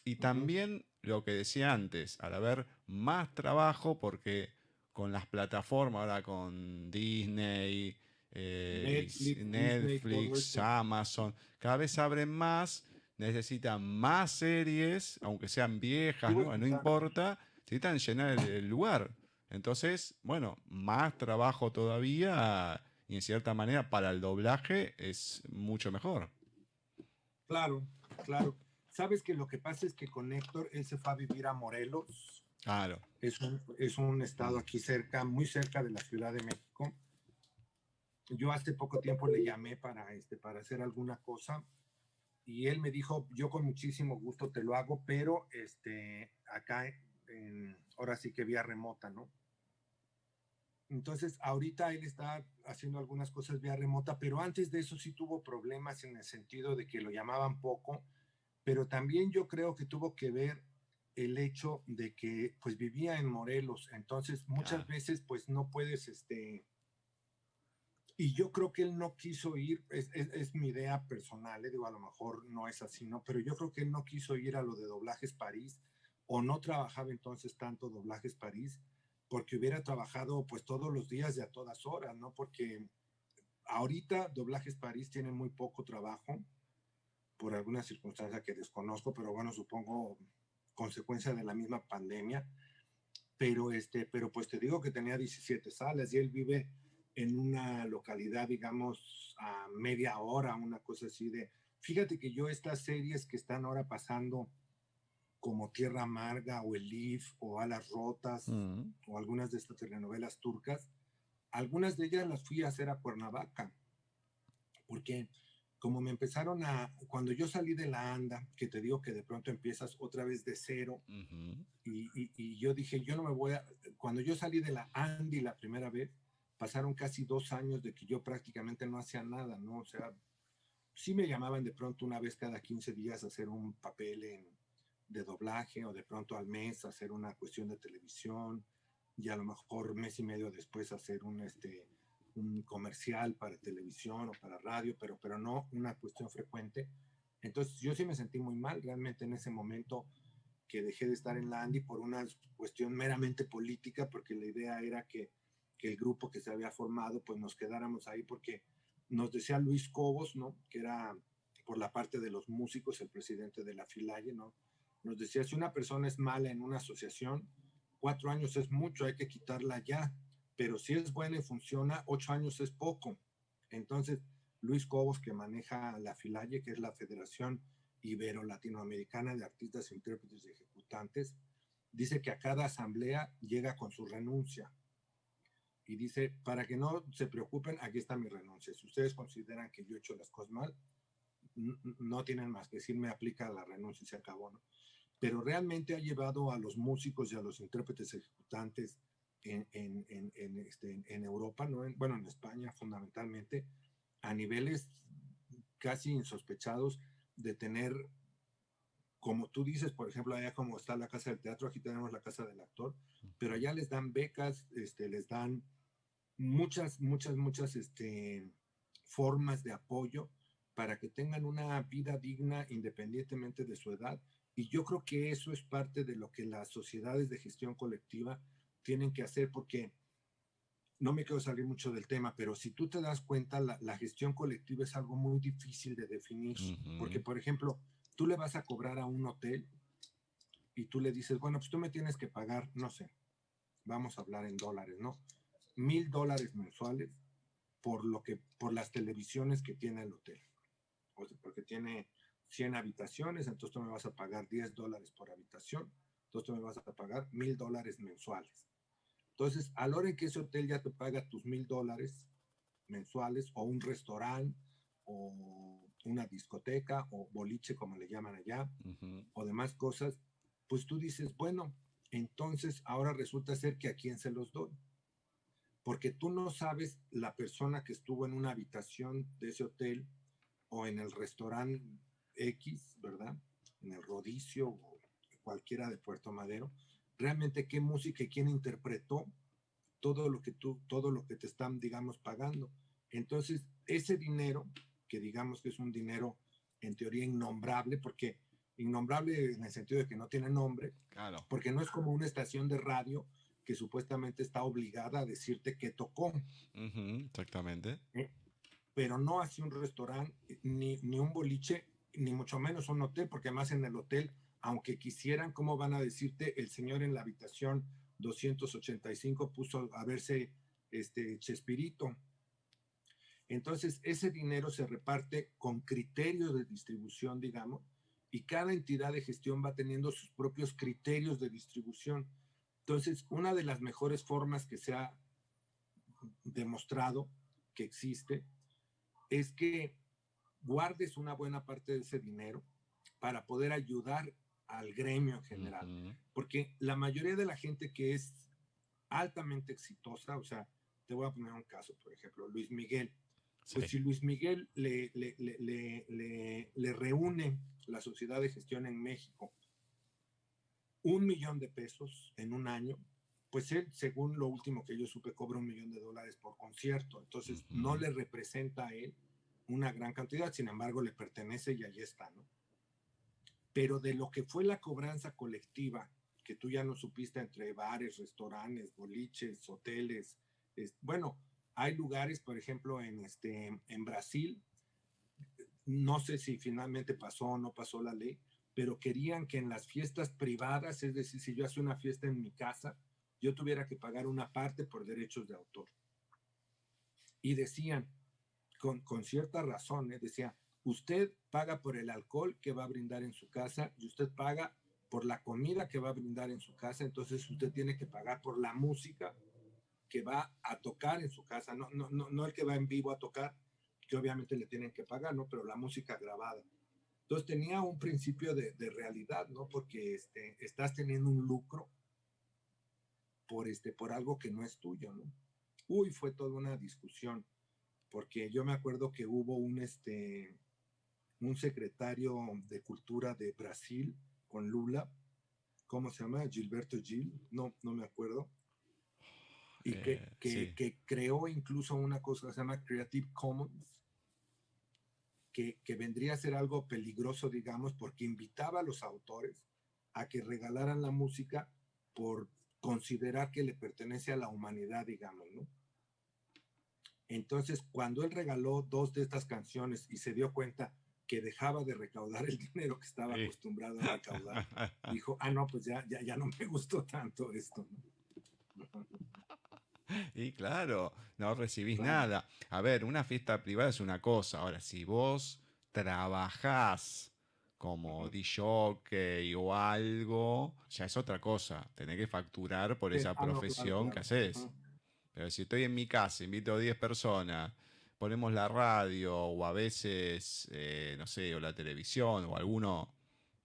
Y también lo que decía antes, al haber más trabajo, porque con las plataformas, ahora con Disney, Netflix, Netflix, Amazon, cada vez abren más, necesitan más series, aunque sean viejas, no importa, necesitan llenar el lugar. Entonces, bueno, más trabajo todavía y en cierta manera para el doblaje es mucho mejor. Claro, claro. Sabes que lo que pasa es que con Héctor, él se fue a vivir a Morelos. Claro. Es un estado aquí cerca, muy cerca de la Ciudad de México. Yo hace poco tiempo le llamé para hacer alguna cosa y él me dijo, yo con muchísimo gusto te lo hago, pero acá ahora sí que vía remota, ¿no? Entonces, ahorita él está haciendo algunas cosas vía remota, pero antes de eso sí tuvo problemas en el sentido de que lo llamaban poco, pero también yo creo que tuvo que ver el hecho de que pues vivía en Morelos, entonces muchas veces pues no puedes, y yo creo que él no quiso ir, es mi idea personal, digo, a lo mejor no es así, ¿no? Pero yo creo que él no quiso ir a lo de Doblajes París, o no trabajaba entonces tanto Doblajes París, porque hubiera trabajado pues todos los días y a todas horas, ¿no? Porque ahorita Doblajes París tiene muy poco trabajo, por alguna circunstancia que desconozco, pero bueno, supongo consecuencia de la misma pandemia, pero pues te digo que tenía 17 salas y él vive en una localidad, digamos, a media hora, una cosa así de... Fíjate que yo estas series que están ahora pasando, como Tierra Amarga o El Leaf o Alas Rotas, o algunas de estas telenovelas turcas, algunas de ellas las fui a hacer a Cuernavaca, porque como me empezaron cuando yo salí de la ANDA, que te digo que de pronto empiezas otra vez de cero, y yo dije, yo no me voy a... Cuando yo salí de la ANDI la primera vez, pasaron casi 2 años de que yo prácticamente no hacía nada, ¿no? O sea, sí me llamaban de pronto una vez cada 15 días a hacer un papel de doblaje, o de pronto al mes a hacer una cuestión de televisión, y a lo mejor mes y medio después hacer un comercial para televisión o para radio, pero no una cuestión frecuente. Entonces yo sí me sentí muy mal realmente en ese momento que dejé de estar en la ANDI por una cuestión meramente política, porque la idea era que el grupo que se había formado pues nos quedáramos ahí, porque nos decía Luis Cobos, ¿no? Que era por la parte de los músicos el presidente de la Filaye, ¿no? Nos decía, si una persona es mala en una asociación, 4 años es mucho, hay que quitarla ya, pero si es buena y funciona, 8 años es poco. Entonces, Luis Cobos, que maneja la Filaye, que es la Federación Ibero-Latinoamericana de Artistas, Intérpretes y Ejecutantes, dice que a cada asamblea llega con su renuncia. Y dice, para que no se preocupen, aquí está mi renuncia. Si ustedes consideran que yo he hecho las cosas mal, no tienen más que decir, me aplica la renuncia y se acabó, ¿no? Pero realmente ha llevado a los músicos y a los intérpretes ejecutantes en Europa, ¿no? Bueno, en España fundamentalmente, a niveles casi insospechados de tener, como tú dices, por ejemplo, allá como está la Casa del Teatro, aquí tenemos la Casa del Actor, pero allá les dan becas, les dan muchas formas de apoyo para que tengan una vida digna independientemente de su edad. Y yo creo que eso es parte de lo que las sociedades de gestión colectiva tienen que hacer, porque no me quiero salir mucho del tema, pero si tú te das cuenta, la gestión colectiva es algo muy difícil de definir, porque, por ejemplo, tú le vas a cobrar a un hotel y tú le dices, bueno, pues tú me tienes que pagar, no sé, vamos a hablar en dólares, ¿no? $1,000 mensuales por las televisiones que tiene el hotel. O sea, porque tiene 100 habitaciones, entonces tú me vas a pagar $10 por habitación, entonces tú me vas a pagar $1,000 mensuales. Entonces, a la hora en que ese hotel ya te paga tus $1,000 mensuales, o un restaurante, o una discoteca, o boliche, como le llaman allá, o demás cosas, pues tú dices, bueno, entonces ahora resulta ser que a quién se los doy. Porque tú no sabes la persona que estuvo en una habitación de ese hotel o en el restaurante X, ¿verdad? En el Rodicio o cualquiera de Puerto Madero, realmente qué música y quién interpretó todo lo que te están, digamos, pagando. Entonces, ese dinero, que digamos que es un dinero en teoría innombrable, porque innombrable en el sentido de que no tiene nombre, claro, porque no es como una estación de radio que supuestamente está obligada a decirte qué tocó. Exactamente. Pero no así un restaurante, ni un boliche, ni mucho menos un hotel, porque además en el hotel, aunque quisieran, ¿cómo van a decirte? El señor en la habitación 285 puso a verse Chespirito. Entonces, ese dinero se reparte con criterios de distribución, digamos, y cada entidad de gestión va teniendo sus propios criterios de distribución. Entonces, una de las mejores formas que se ha demostrado que existe es que guardes una buena parte de ese dinero para poder ayudar al gremio en general. Porque la mayoría de la gente que es altamente exitosa, o sea, te voy a poner un caso, por ejemplo, Luis Miguel. Pues si Luis Miguel le reúne la sociedad de gestión en México $1 millón en un año, pues él, según lo último que yo supe, cobra $1 millón por concierto. Entonces, no le representa a él una gran cantidad, sin embargo, le pertenece y ahí está, ¿no? Pero de lo que fue la cobranza colectiva, que tú ya no supiste entre bares, restaurantes, boliches, hoteles, bueno, hay lugares, por ejemplo, en Brasil, no sé si finalmente pasó o no pasó la ley, pero querían que en las fiestas privadas, es decir, si yo hacía una fiesta en mi casa, yo tuviera que pagar una parte por derechos de autor. Y decían, con cierta razón, decía, usted paga por el alcohol que va a brindar en su casa y usted paga por la comida que va a brindar en su casa, entonces usted tiene que pagar por la música que va a tocar en su casa, no el que va en vivo a tocar, que obviamente le tienen que pagar, ¿no? Pero la música grabada. Entonces tenía un principio de realidad, ¿no? Porque estás teniendo un lucro por algo que no es tuyo, ¿no? Uy, fue toda una discusión, porque yo me acuerdo que hubo un secretario de Cultura de Brasil con Lula, ¿cómo se llama? Gilberto Gil, no me acuerdo, y que creó incluso una cosa que se llama Creative Commons, que vendría a ser algo peligroso, digamos, porque invitaba a los autores a que regalaran la música por considerar que le pertenece a la humanidad, digamos, ¿no? Entonces, cuando él regaló 2 de estas canciones y se dio cuenta que dejaba de recaudar el dinero que estaba acostumbrado a recaudar, dijo, no, pues ya no me gustó tanto esto, ¿no? Y claro, no recibís nada. A ver, una fiesta privada es una cosa. Ahora, si vos trabajás como DJ o algo, ya es otra cosa. Tenés que facturar por esa profesión que haces. Pero si estoy en mi casa, invito a 10 personas, ponemos la radio o a veces, no sé, o la televisión o alguno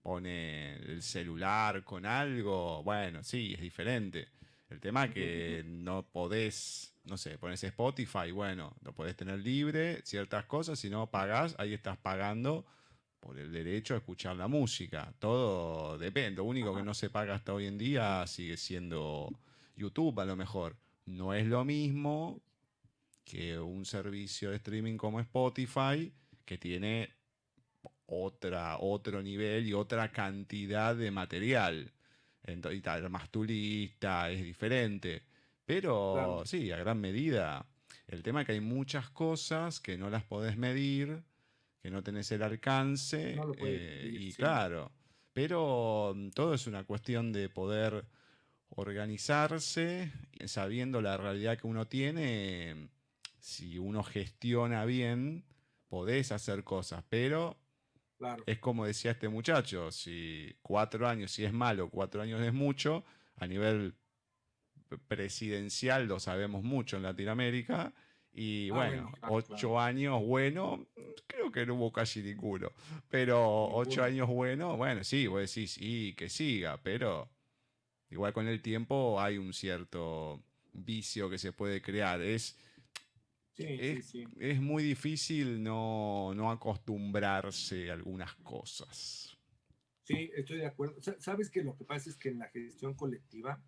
pone el celular con algo, bueno, sí, es diferente. El tema es que no podés, no sé, pones Spotify, bueno, lo podés tener libre, ciertas cosas, si no pagás, ahí estás pagando por el derecho a escuchar la música. Todo depende. Lo único que no se paga hasta hoy en día sigue siendo YouTube, a lo mejor. No es lo mismo que un servicio de streaming como Spotify, que tiene otro nivel y otra cantidad de material. Entonces, más tu lista, es diferente. Pero claro, sí, a gran medida. El tema es que hay muchas cosas que no las podés medir, que no tenés el alcance. No lo puedes medir, y sí. claro, pero todo es una cuestión de poder organizarse, sabiendo la realidad que uno tiene. Si uno gestiona bien, podés hacer cosas, pero claro, es como decía este muchacho, si 4 años, si es malo, 4 años es mucho, a nivel presidencial lo sabemos mucho en Latinoamérica, y bueno, 8 años bueno, creo que no hubo casi ninguno, pero 8 años bueno, bueno, sí, vos decís, sí, que siga, pero igual con el tiempo hay un cierto vicio que se puede crear, es muy difícil no acostumbrarse a algunas cosas. Sí, estoy de acuerdo. Sabes que lo que pasa es que en la gestión colectiva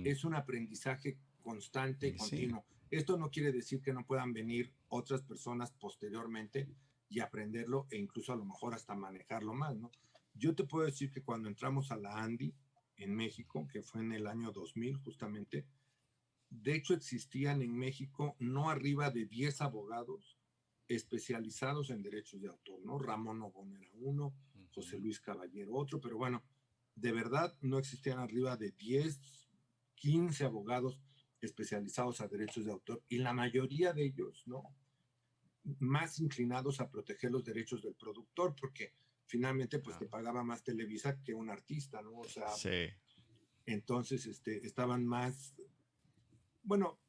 es un aprendizaje constante y continuo. Sí. Esto no quiere decir que no puedan venir otras personas posteriormente y aprenderlo e incluso a lo mejor hasta manejarlo más, ¿no? Yo te puedo decir que cuando entramos a la ANDI, en México, que fue en el año 2000 justamente. De hecho, existían en México no arriba de 10 abogados especializados en derechos de autor, ¿no? Ramón Obón era uno, José Luis Caballero otro, pero bueno, de verdad no existían arriba de 10, 15 abogados especializados a derechos de autor, y la mayoría de ellos, ¿no?, más inclinados a proteger los derechos del productor, porque finalmente pues te pagaba más Televisa que un artista, ¿no? O sea, Sí. entonces estaban más, bueno,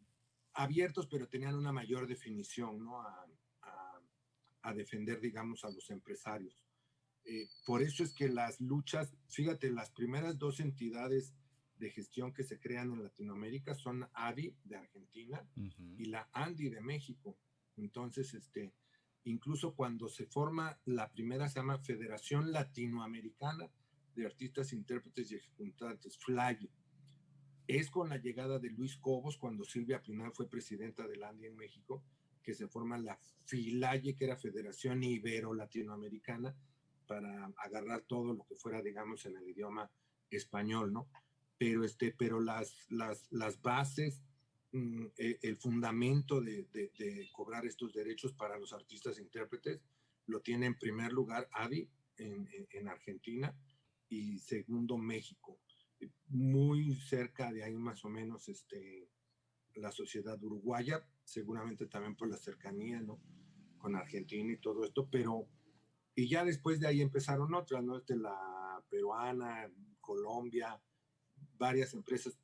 abiertos, pero tenían una mayor definición, ¿no? A defender, digamos, a los empresarios. Por eso es que las luchas, fíjate, las primeras dos entidades de gestión que se crean en Latinoamérica son ADI de Argentina y la ANDI de México. Entonces, incluso cuando se forma la primera, se llama Federación Latinoamericana de Artistas, Intérpretes y Ejecutantes, FLAI. Es con la llegada de Luis Cobos, cuando Silvia Pinal fue presidenta del ANDI en México, que se forma la FILAYE, que era Federación Ibero-Latinoamericana, para agarrar todo lo que fuera, digamos, en el idioma español, ¿no? Pero las bases, el fundamento de cobrar estos derechos para los artistas e intérpretes lo tiene en primer lugar ADI en Argentina, y segundo México. Muy cerca de ahí más o menos la sociedad uruguaya, seguramente también por la cercanía, ¿no?, con Argentina y todo esto, pero y ya después de ahí empezaron otras, ¿no? La peruana, Colombia, varias empresas,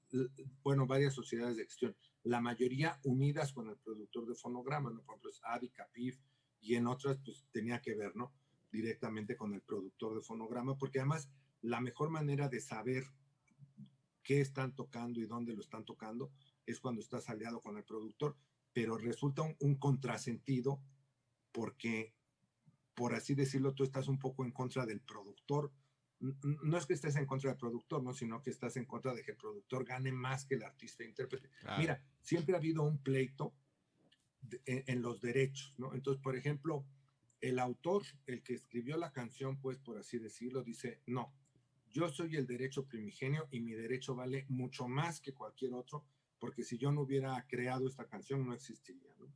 bueno, varias sociedades de gestión, la mayoría unidas con el productor de fonograma, ¿no? Por ejemplo, es ADI, CAPIF, y en otras pues tenía que ver, ¿no?, directamente con el productor de fonograma, porque además la mejor manera de saber qué están tocando y dónde lo están tocando es cuando estás aliado con el productor, pero resulta un contrasentido, porque, por así decirlo, tú estás un poco en contra del productor. No es que estés en contra del productor, ¿no?, sino que estás en contra de que el productor gane más que el artista e intérprete. Claro. Mira, siempre ha habido un pleito en los derechos, ¿no? Entonces, por ejemplo, el autor, el que escribió la canción, pues, por así decirlo, dice, no, yo soy el derecho primigenio y mi derecho vale mucho más que cualquier otro, porque si yo no hubiera creado esta canción no existiría, ¿no?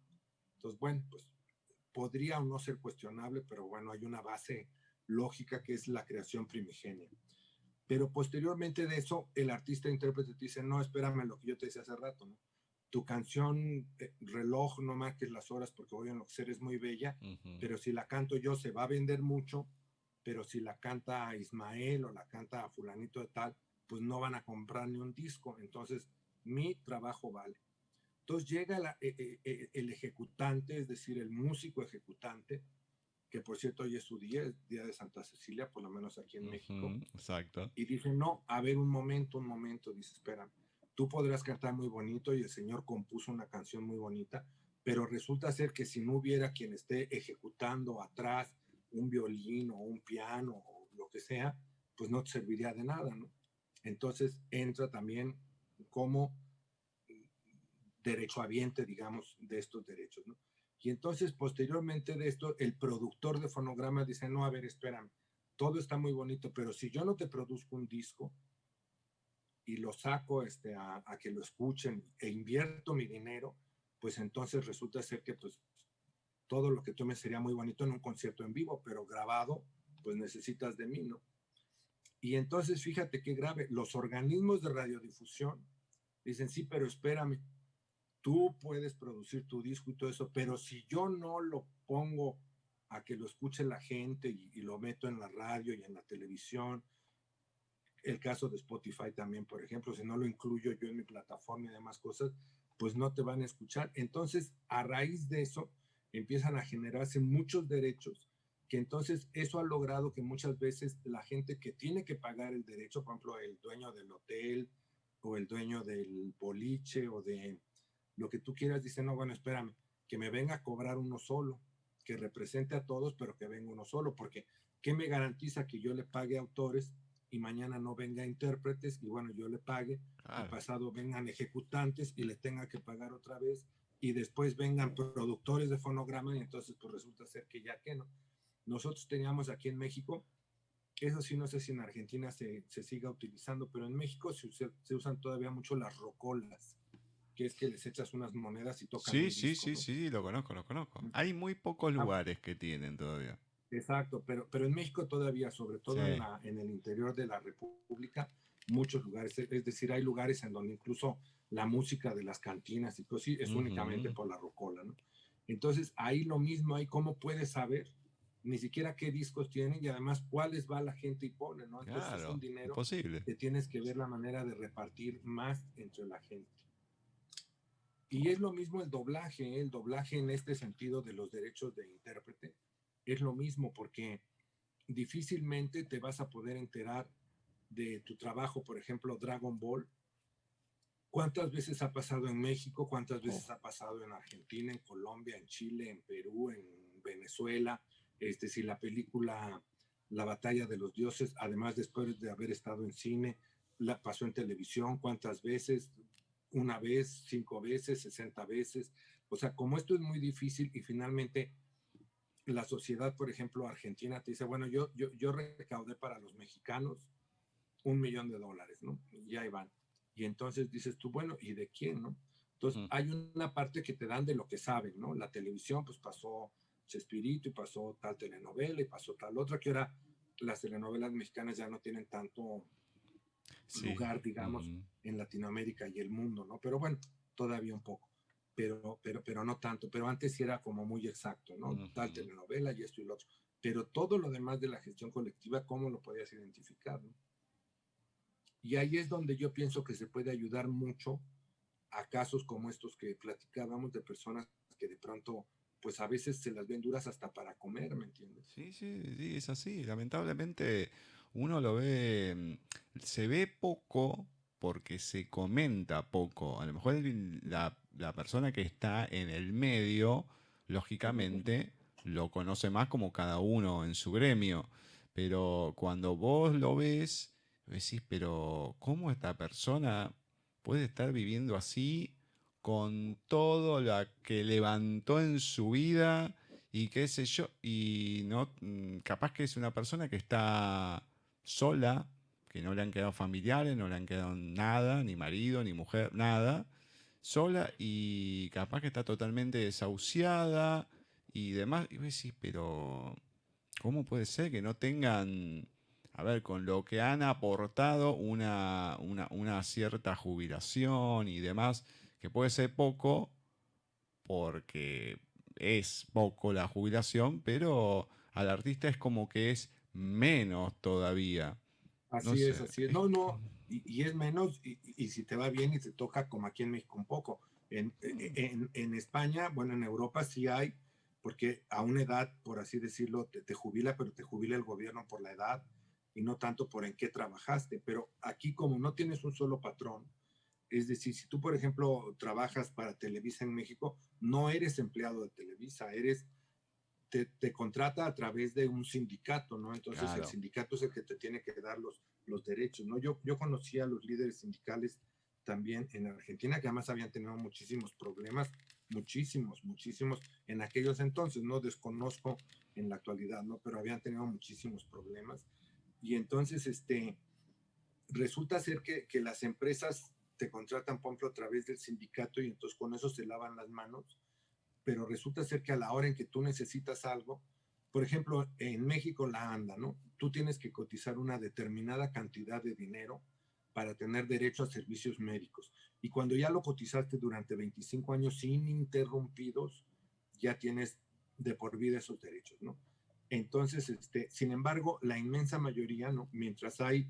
Entonces, bueno, pues podría o no ser cuestionable, pero bueno, hay una base lógica que es la creación primigenia. Pero posteriormente de eso, el artista e intérprete te dice, no, espérame, lo que yo te decía hace rato, ¿no? Tu canción, reloj, no marques las horas porque voy a enloquecer, es muy bella, pero si la canto yo se va a vender mucho, pero si la canta Ismael o la canta fulanito de tal, pues no van a comprar ni un disco. Entonces, mi trabajo vale. Entonces llega el ejecutante, es decir, el músico ejecutante, que por cierto hoy es su día, es día de Santa Cecilia, por lo menos aquí en México. Exacto. Y dice, no, a ver, un momento, dice, espera, tú podrás cantar muy bonito y el señor compuso una canción muy bonita, pero resulta ser que si no hubiera quien esté ejecutando atrás un violín o un piano o lo que sea, pues no te serviría de nada, ¿no? Entonces entra también como derechohabiente, digamos, de estos derechos, ¿no? Y entonces, posteriormente de esto, el productor de fonograma dice, no, a ver, espérame, todo está muy bonito, pero si yo no te produzco un disco y lo saco a que lo escuchen e invierto mi dinero, pues entonces resulta ser que pues todo lo que tú me sería muy bonito en un concierto en vivo, pero grabado, pues necesitas de mí, ¿no? Y entonces, fíjate qué grave, los organismos de radiodifusión dicen, sí, pero espérame, tú puedes producir tu disco y todo eso, pero si yo no lo pongo a que lo escuche la gente y lo meto en la radio y en la televisión, el caso de Spotify también, por ejemplo, si no lo incluyo yo en mi plataforma y demás cosas, pues no te van a escuchar. Entonces, a raíz de eso, empiezan a generarse muchos derechos, que entonces eso ha logrado que muchas veces la gente que tiene que pagar el derecho, por ejemplo, el dueño del hotel o el dueño del boliche o de lo que tú quieras, dice, no, bueno, espérame, que me venga a cobrar uno solo, que represente a todos, pero que venga uno solo, porque ¿qué me garantiza que yo le pague a autores y mañana no venga intérpretes y bueno, yo le pague, y pasado vengan ejecutantes y le tenga que pagar otra vez, y después vengan productores de fonograma y entonces pues resulta ser que ya que no? Nosotros teníamos aquí en México Eso sí, no sé si en Argentina se siga utilizando, pero en México se usan todavía mucho las rocolas, que es que les echas unas monedas y tocan Sí, un sí, disco, sí, ¿no? sí, lo conozco, lo conozco. Hay muy pocos Ah, lugares que tienen todavía. exacto, pero en México todavía, sobre Sí. todo en el interior de la República, muchos lugares, es decir, hay lugares en donde incluso la música de las cantinas y cosas es únicamente Ujú. por la rocola, ¿no? Entonces, ahí lo mismo, ahí cómo puedes saber ni siquiera qué discos tienen y además cuáles va la gente y pone, ¿no? Entonces es un Claro, dinero imposible. que tienes que ver la manera de repartir más entre la gente. Y es lo mismo el doblaje en este sentido de los derechos de intérprete, es lo mismo porque difícilmente te vas a poder enterar de tu trabajo, por ejemplo, Dragon Ball. ¿Cuántas veces ha pasado en México? ¿Cuántas veces Oh, ha pasado en Argentina, en Colombia, en Chile, en Perú, en Venezuela? Si la película La Batalla de los Dioses, además después de haber estado en cine, la pasó en televisión, ¿cuántas veces? Una vez, 5 veces, 60 veces. O sea, como esto es muy difícil y finalmente la sociedad, por ejemplo, argentina te dice, bueno, yo recaudé para los mexicanos $1 millón, ¿no? Y ahí van. Y entonces dices tú, bueno, ¿y de quién, no? Entonces mm, hay una parte que te dan de lo que saben, ¿no? La televisión, pues pasó Chespirito y pasó tal telenovela y pasó tal otra, que ahora las telenovelas mexicanas ya no tienen tanto sí. lugar, digamos, Ujú, en Latinoamérica y el mundo, ¿no? Pero bueno, todavía un poco, pero no tanto. Pero antes sí era como muy exacto, ¿no? Tal ujú. telenovela y esto y lo otro. Pero todo lo demás de la gestión colectiva, ¿cómo lo podías identificar, no? Y ahí es donde yo pienso que se puede ayudar mucho a casos como estos que platicábamos de personas que de pronto, pues a veces se las ven duras hasta para comer, ¿me entiendes? Sí, sí, sí, es así. Lamentablemente uno lo ve, se ve poco porque se comenta poco. A lo mejor la persona que está en el medio, lógicamente, lo conoce más como cada uno en su gremio. Pero cuando vos lo ves, decís, pero ¿cómo esta persona puede estar viviendo así con todo lo que levantó en su vida? Y qué sé yo, y no, capaz que es una persona que está sola, que no le han quedado familiares, no le han quedado nada, ni marido, ni mujer, nada, sola y capaz que está totalmente desahuciada y demás. Y vos decís, pero ¿cómo puede ser que no tengan, a ver, con lo que han aportado una cierta jubilación y demás, que puede ser poco, porque es poco la jubilación, pero al artista es como que es menos todavía. No Así es, sé. así es. No, no, y es menos, y si te va bien y te toca como aquí en México un poco. En España, bueno, en Europa sí hay, porque a una edad, por así decirlo, te jubila, pero te jubila el gobierno por la edad y no tanto por en qué trabajaste. Pero aquí como no tienes un solo patrón, es decir, si tú, por ejemplo, trabajas para Televisa en México, no eres empleado de Televisa, te contrata a través de un sindicato, ¿no? Entonces el Claro. sindicato es el que te tiene que dar los derechos, ¿no? Yo conocí a los líderes sindicales también en Argentina, que además habían tenido muchísimos problemas, muchísimos en aquellos entonces, no desconozco en la actualidad, ¿no? Pero habían tenido muchísimos problemas. Y entonces, resulta ser que las empresas te contratan, por ejemplo, a través del sindicato y entonces con eso se lavan las manos, pero resulta ser que a la hora en que tú necesitas algo, por ejemplo, en México la ANDA, ¿no? Tú tienes que cotizar una determinada cantidad de dinero para tener derecho a servicios médicos. Y cuando ya lo cotizaste durante 25 años ininterrumpidos, ya tienes de por vida esos derechos, ¿no? Entonces, sin embargo, la inmensa mayoría, ¿no? Mientras hay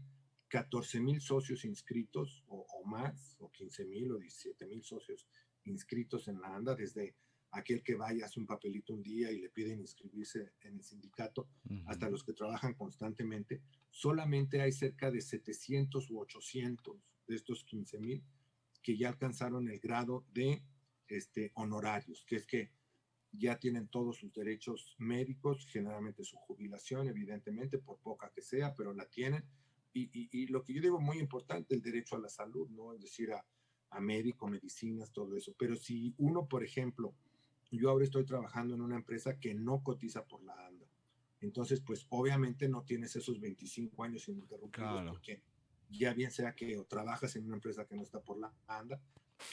14,000 socios inscritos o más, o 15,000 o 17,000 socios inscritos en la ANDA, desde aquel que vaya, hace un papelito un día y le piden inscribirse en el sindicato, hasta Ujú. los que trabajan constantemente, solamente hay cerca de 700 u 800 de estos 15,000 que ya alcanzaron el grado de honorarios, que es que ya tienen todos sus derechos médicos, generalmente su jubilación, evidentemente, por poca que sea, pero la tienen. Y lo que yo digo muy importante, el derecho a la salud, ¿no? Es decir, a médico, medicinas, todo eso. Pero si uno, por ejemplo, yo ahora estoy trabajando en una empresa que no cotiza por la ANDA, Entonces, pues obviamente no tienes esos 25 años ininterrumpidos, Claro. porque ya bien sea que o trabajas en una empresa que no está por la banda,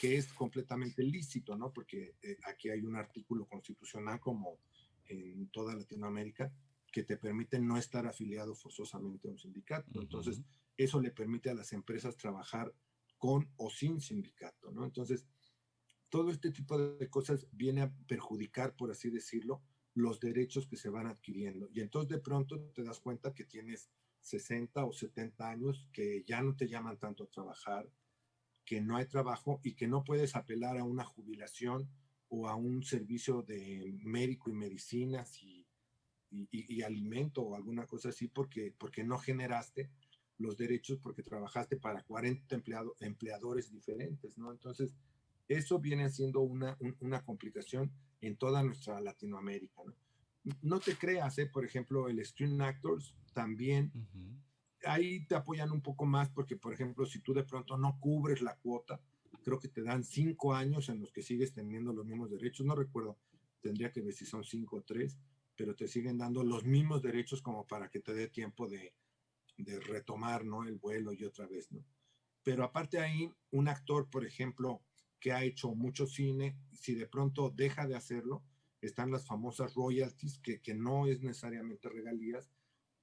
que es completamente lícito, ¿no? Porque aquí hay un artículo constitucional, como en toda Latinoamérica, que te permite no estar afiliado forzosamente a un sindicato. Entonces, eso le permite a las empresas trabajar con o sin sindicato, ¿no? Entonces, todo este tipo de cosas viene a perjudicar, por así decirlo, los derechos que se van adquiriendo. Y entonces de pronto te das cuenta que tienes 60 o 70 años, que ya no te llaman tanto a trabajar, que no hay trabajo y que no puedes apelar a una jubilación o a un servicio de médico y medicinas y alimento o alguna cosa así, porque no generaste los derechos, porque trabajaste para 40 empleadores diferentes, ¿no? Entonces, eso viene siendo una complicación en toda nuestra Latinoamérica, ¿no? No te creas, por ejemplo, el Screen Actors también, ahí te apoyan un poco más, porque, por ejemplo, si tú de pronto no cubres la cuota, creo que te dan 5 años en los que sigues teniendo los mismos derechos, no recuerdo, tendría que ver si son 5 o 3, pero te siguen dando los mismos derechos como para que te dé tiempo de retomar, ¿no? El vuelo y otra vez, ¿no? Pero aparte ahí, un actor, por ejemplo, que ha hecho mucho cine, si de pronto deja de hacerlo, están las famosas royalties, que no es necesariamente regalías,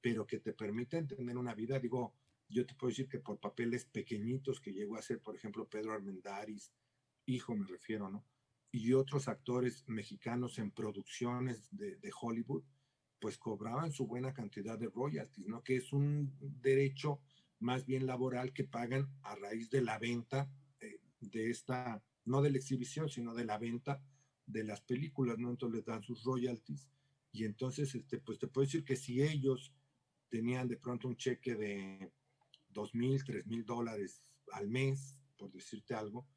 pero que te permiten tener una vida. Digo, yo te puedo decir que por papeles pequeñitos que llegó a hacer, por ejemplo, Pedro Armendáriz, hijo me refiero, ¿no? Y otros actores mexicanos en producciones de Hollywood, pues cobraban su buena cantidad de royalties, ¿no? Que es un derecho más bien laboral que pagan a raíz de la venta de esta, no de la exhibición, sino de la venta de las películas, ¿no? Entonces les dan sus royalties y entonces, pues te puedo decir que si ellos tenían de pronto un cheque de $2,000, $3,000 al mes, por decirte algo,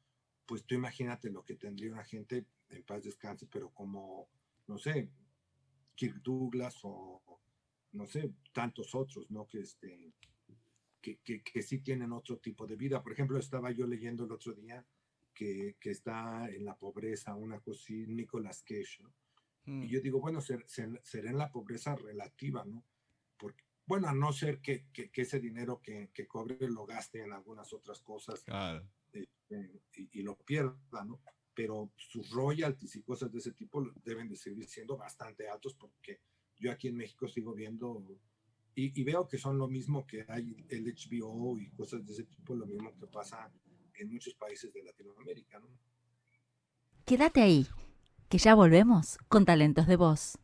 pues tú imagínate lo que tendría una gente, en paz descanse, pero como, no sé, Kirk Douglas o, no sé, tantos otros, ¿no? Que sí tienen otro tipo de vida. Por ejemplo, estaba yo leyendo el otro día que está en la pobreza, una cosa así, Nicolas Cage, ¿no? Y yo digo, bueno, será en la pobreza relativa, ¿no? Porque, bueno, a no ser que ese dinero que cobre lo gaste en algunas otras cosas, claro, y lo pierda, ¿no? Pero sus royalties y cosas de ese tipo deben de seguir siendo bastante altos, porque yo aquí en México sigo viendo y veo que son lo mismo que hay el HBO y cosas de ese tipo, lo mismo que pasa en muchos países de Latinoamérica, ¿no? Quédate ahí, que ya volvemos con Talentos de Voz.